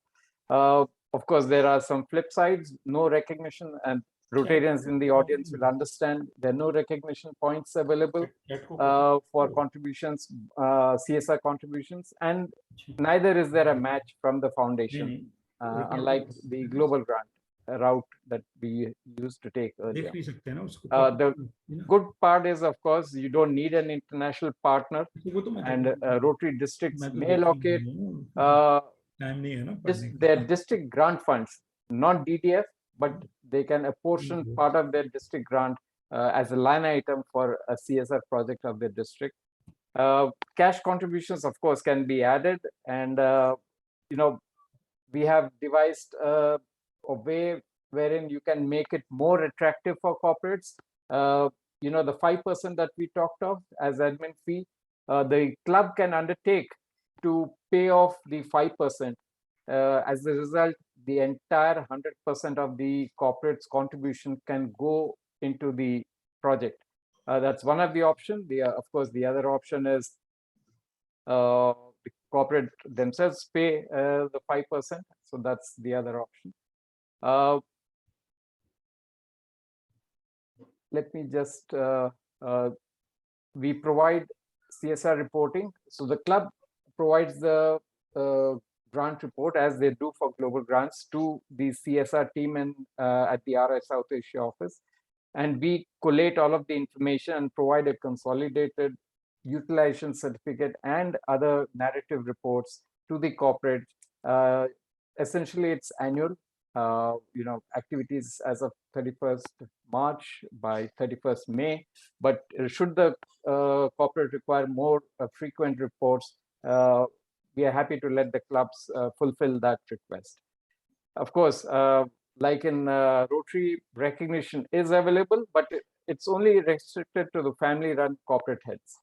Of course, there are some flip sides, no recognition, and Rotarians in the audience will understand there are no recognition points available for contributions, CSR contributions, and neither is there a match from the foundation, unlike the global grant route that we used to take earlier. The good part is, of course, you don't need an international partner, and Rotary districts may allocate their district grant funds, not DDF, but they can apportion part of their district grant as a line item for a CSR project of their district. Cash contributions, of course, can be added, and we have devised a way wherein you can make it more attractive for corporates. The 5% that we talked of as admin fee, the club can undertake to pay off the 5%. As a result, the entire 100% of the corporate's contribution can go into the project. That's one of the options. Of course, the other option is the corporate themselves pay the 5%. So that's the other option. Let me just, we provide CSR reporting. So the club provides the grant report, as they do for global grants, to the CSR team and at the RI South Asia office. And we collate all of the information and provide a consolidated utilization certificate and other narrative reports to the corporate. Essentially, it's annual. Activities as of 31st March by 31st May. But should the corporate require more frequent reports, we are happy to let the clubs fulfill that request. Of course, like in Rotary, recognition is available, but it's only restricted to the family-run corporate heads.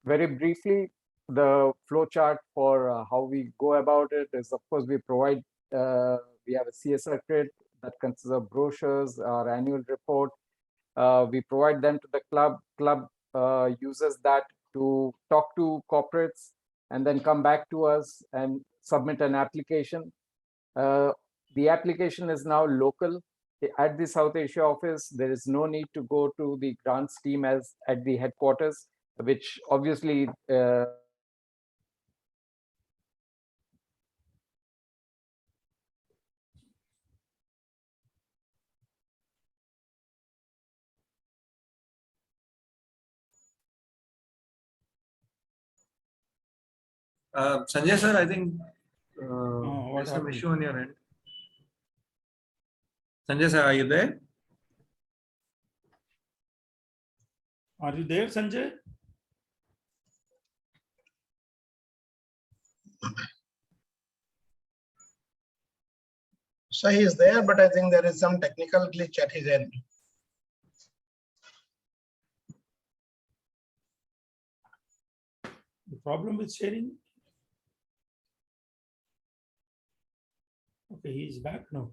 Very briefly, the flow chart for how we go about it is, of course, we provide, we have a CSR kit that consists of brochures, our annual report. We provide them to the club. Club uses that to talk to corporates and then come back to us and submit an application. The application is now local. at the South Asia office, there is no need to go to the grants team as at the headquarters, which obviously Sanjay sir, I think what there's some happened? issue on your end. Sanjay sir, are you there? Are you there, Sanjay? So he is there, but I think there is some technical glitch at his end. The problem with sharing? Okay, he is back now.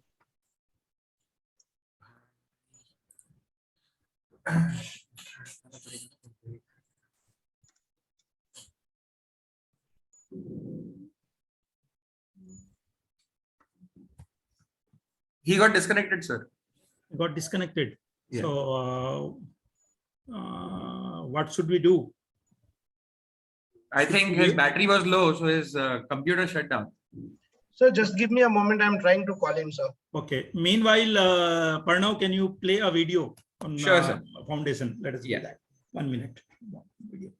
He got disconnected, sir. Got disconnected. Yeah. So what should we do? I think his battery was low, so his computer shut down. So just give me a moment. I'm trying to call him, sir. Okay. Meanwhile, Parnav, can you play a video on Sure, sir. Foundation? Let us do that. 1 minute. Video.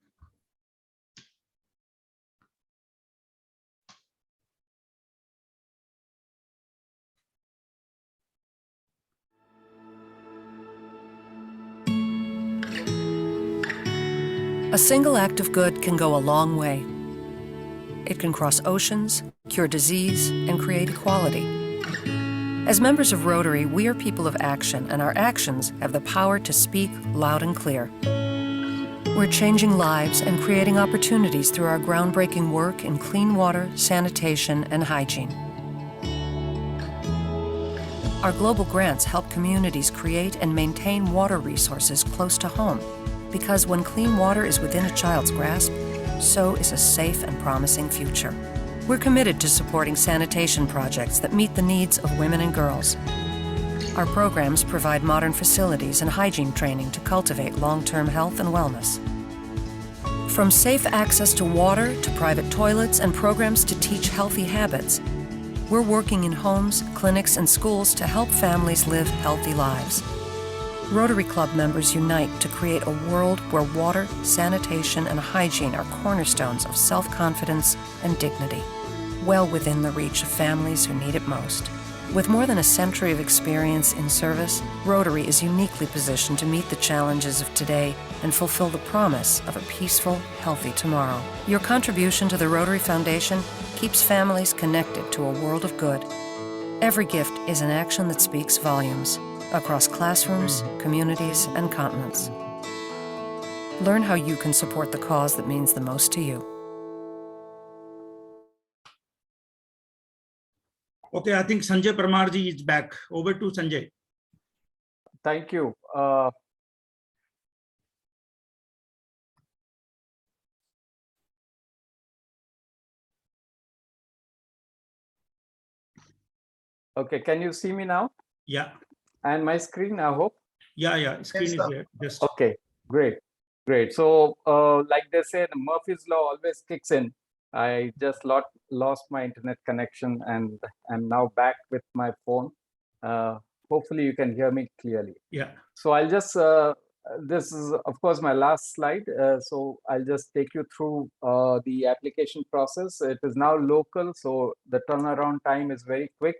A single act of good can go a long way. It can cross oceans, cure disease, and create equality. As members of Rotary, we are people of action, and our actions have the power to speak loud and clear. We're changing lives and creating opportunities through our groundbreaking work in clean water, sanitation, and hygiene. Our global grants help communities create and maintain water resources close to home, because when clean water is within a child's grasp, so is a safe and promising future. We're committed to supporting sanitation projects that meet the needs of women and girls. Our programs provide modern facilities and hygiene training to cultivate long-term health and wellness. From safe access to water to private toilets and programs to teach healthy habits, we're working in homes, clinics, and schools to help families live healthy lives. Rotary Club members unite to create a world where water, sanitation, and hygiene are cornerstones of self-confidence and dignity, well within the reach of families who need it most. With more than a century of experience in service, Rotary is uniquely positioned to meet the challenges of today and fulfill the promise of a peaceful, healthy tomorrow. Your contribution to the Rotary Foundation keeps families connected to a world of good. Every gift is an action that speaks volumes across classrooms, communities, and continents. Learn how you can support the cause that means the most to you. Okay, I think Sanjay Parmarji is back. Over to Sanjay. Thank you. Okay, can you see me now? Yeah. And my screen, I hope? Yeah, screen is there. Just okay, great. So, like they say, Murphy's Law always kicks in. I just lost my internet connection and I'm now back with my phone. Hopefully you can hear me clearly. Yeah. So I'll just, this is of course my last slide. So I'll just take you through the application process. It is now local, so the turnaround time is very quick.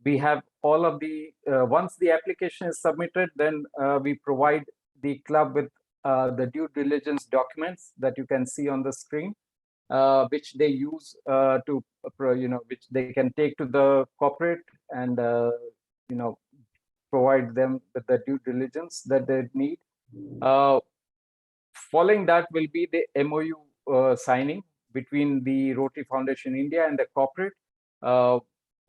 We have all of the, once the application is submitted, then we provide the club with the due diligence documents that you can see on the screen, which they use to, which they can take to the corporate and, provide them with the due diligence that they need. Following that will be the MOU signing between the Rotary Foundation India and the corporate.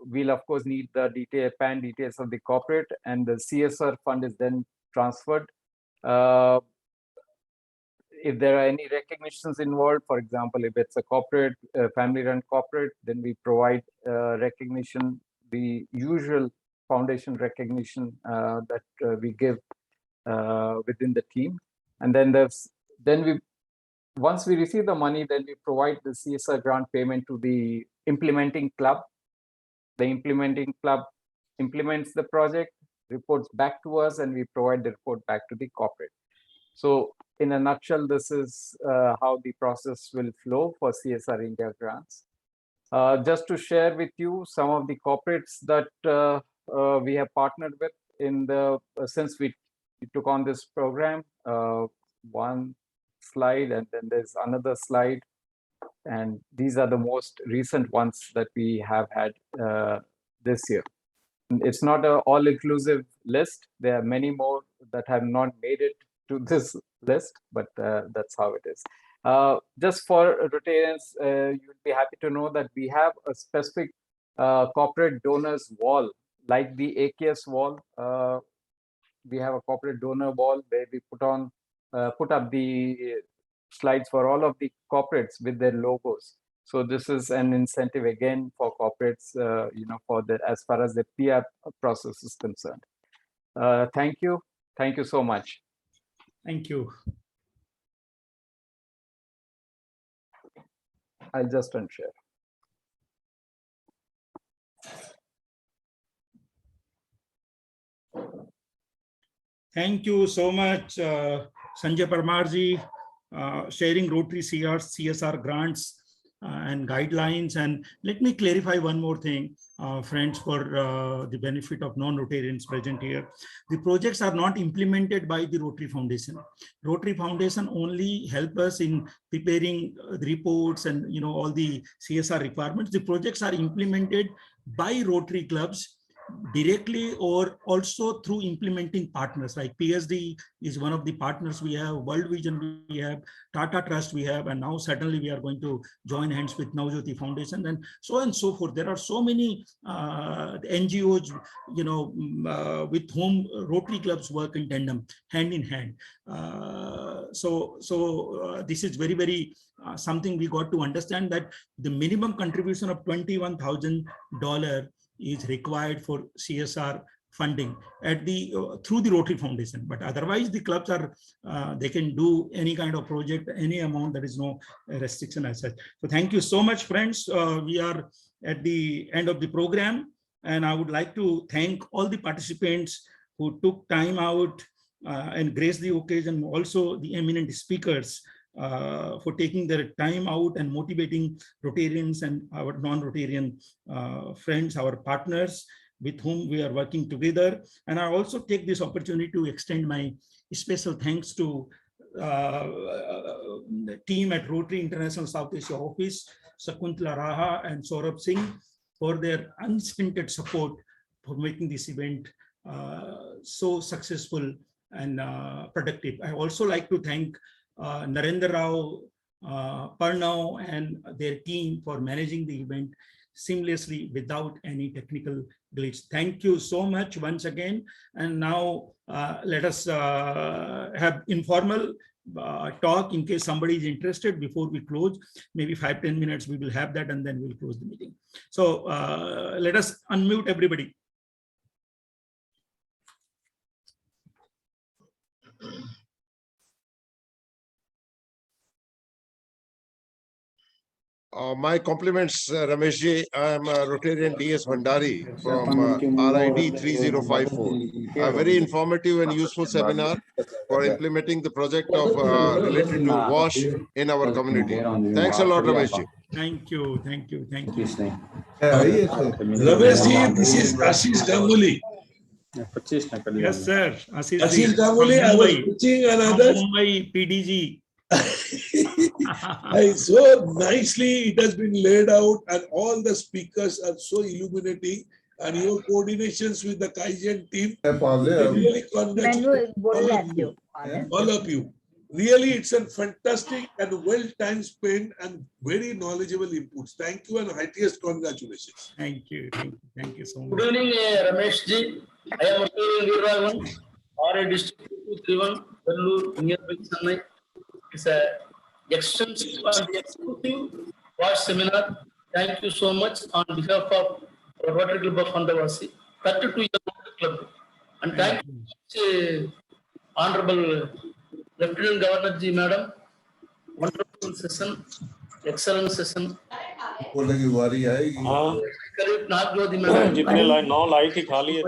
We'll of course need the PAN details of the corporate, and the CSR fund is then transferred. If there are any recognitions involved, for example, if it's a corporate, family-run corporate, then we provide recognition, the usual foundation recognition that we give within the team. And then once we receive the money, then we provide the CSR grant payment to the implementing club. The implementing club implements the project, reports back to us, and we provide the report back to the corporate. So in a nutshell, this is how the process will flow for CSR India grants. Just to share with you some of the corporates that we have partnered with in the since we took on this program. One slide, and then there's another slide, and these are the most recent ones that we have had this year. It's not an all-inclusive list. There are many more that have not made it to this list, but that's how it is. Just for Rotarians, you'll be happy to know that we have a specific corporate donors wall, like the AKS wall. We have a corporate donor wall where we put up the slides for all of the corporates with their logos. So this is an incentive again for corporates, for the as far as the PR process is concerned. Thank you so much. Thank you. I'll just unshare. Thank you so much, Sanjay Parmarji, sharing Rotary CSR grants and guidelines. And let me clarify one more thing, friends, for the benefit of non-Rotarians present here. The projects are not implemented by the Rotary Foundation. Rotary Foundation only help us in preparing the reports and all the CSR requirements. The projects are implemented by Rotary clubs directly or also through implementing partners, like PSD is one of the partners we have, World Vision we have, Tata Trust we have, and now certainly we are going to join hands with Navjyoti Foundation and so on and so forth. There are so many NGOs, with whom Rotary clubs work in tandem, hand in hand. So this is very, very something we got to understand, that the minimum contribution of $21,000 is required for CSR funding at through the Rotary Foundation. But otherwise, the clubs are they can do any kind of project, any amount. There is no restriction as such. So thank you so much, friends. We are at the end of the program, and I would like to thank all the participants who took time out and graced the occasion. Also, the eminent speakers for taking their time out and motivating Rotarians and our non-Rotarian friends, our partners with whom we are working together. And I also take this opportunity to extend my special thanks to the team at Rotary International South Asia Office, Sakuntala Raha and Saurabh Singh, for their unstinted support for making this event so successful and productive. I also like to thank Narendra Rao, Parnav and their team for managing the event seamlessly without any technical glitch. Thank you so much once again. And now let us have informal talk in case somebody is interested before we close. Maybe 5-10 minutes we will have that, and then we'll close the meeting. So let us unmute everybody. My compliments, Rameshji. I am Rotarian DS Bhandari from RID 3054. A very informative and useful seminar for implementing the project of related to WASH in our community. Thanks a lot, Rameshji. Thank you, thank you, thank you. Rameshji, this is Ashish Ganguly. Yes, sir. Ashish Ganguly, I was pitching another. Mumbai PDG. So nicely it has been laid out, and all the speakers are so illuminating, and your coordinations with the Kaizen team, really congratulate all of you. Really, it's a fantastic and well time spent and very knowledgeable inputs. Thank you and highest congratulations. Thank you, thank you so much. Good evening, Ramesh ji. I am Rotarian RA District 231, Vellore, nearby Chennai. It's a extensive and exclusive WASH seminar. Thank you so much on behalf of Rotary Club of Andavasi. 32-year club. And thank you, Honorable Lieutenant Governor Ji, Madam. Wonderful session, excellent session. करीब नाथ ज्योति madam जितने line 9 लाई थी खाली है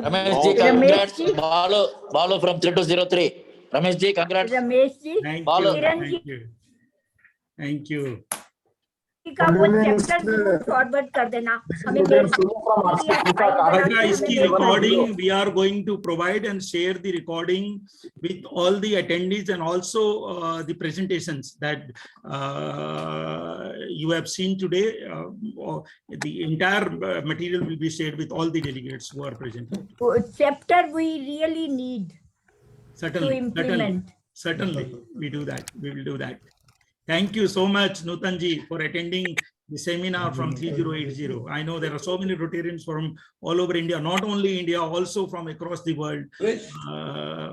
Ramesh ji, congrats. Balu from 3203. Ramesh ji, congrats. Ramesh ji, Thank you. Thank you. का वो chapter forward कर देना हमें इसकी recording we are going to provide and share the recording with all the attendees and also the presentations that you have seen today. The entire material will be shared with all the delegates who are present. Chapter we really need certainly, to implement. Certainly we do that. We will do that. Thank you so much, Nutanji, for attending the seminar from 3080. I know there are so many Rotarians from all over India, not only India, also from across the world.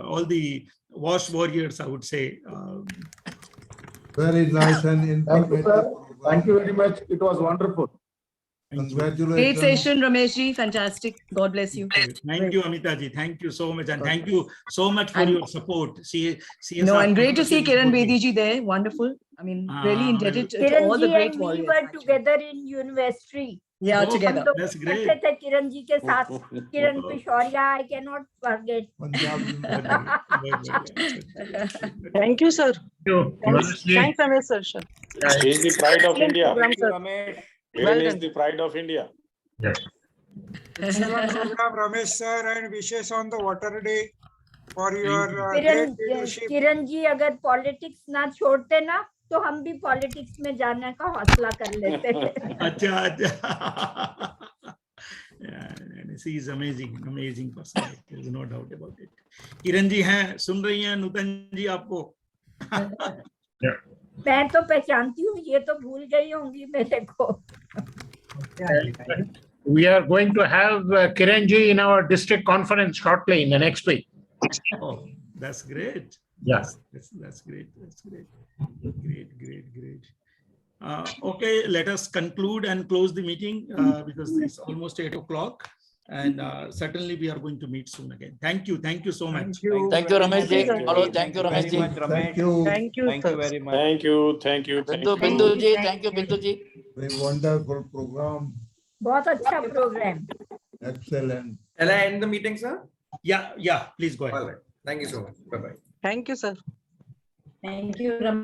All the WASH warriors, I would say. Very nice and informative. Thank you very much. It was wonderful. Congratulations. Great session, Ramesh ji. Fantastic. God bless you. Thank you, Amita ji. Thank you so much. And thank you so much for your support. No, and great to see Kiran Bedi ji there. Wonderful. I mean, really indebted to all the great warriors. We were together in university. Yeah, together. That's great. Kiran ji ke saath. Kiran Pishoria, I cannot forget. Thank you, sir. Thanks, Ramesh sir. He is the pride of India. Well He is done. the pride of India. Yes. Excellent program, Ramesh sir, and wishes on the Water Day for your great leadership. Kiran ji अगर politics ना छोड़ते ना तो हम भी politics में जाने का हौसला कर लेते। अच्छा अच्छा। She is amazing person. There is no doubt about it. Kiran ji हैं, सुन रही हैं नूतन जी आपको? मैं तो पहचानती हूँ, ये तो भूल गई होंगी मेरे को। We are going to have Kiran ji in our district conference shortly in the next week. Oh, that's great. Yes. That's great. That's great. Great. Okay, let us conclude and close the meeting because it's almost 8 o'clock. And certainly we are going to meet soon again. Thank you so much. Thank you, Ramesh ji. Hello, thank you, Ramesh ji. Thank you. Thank you very much. Thank you. Bindu ji, thank you, Bindu ji. Very wonderful program. बहुत अच्छा program. Excellent. Shall I end the meeting, sir? Yeah, please go ahead. All right. Thank you so much. Bye-bye. Thank you, sir. Thank you, Ram.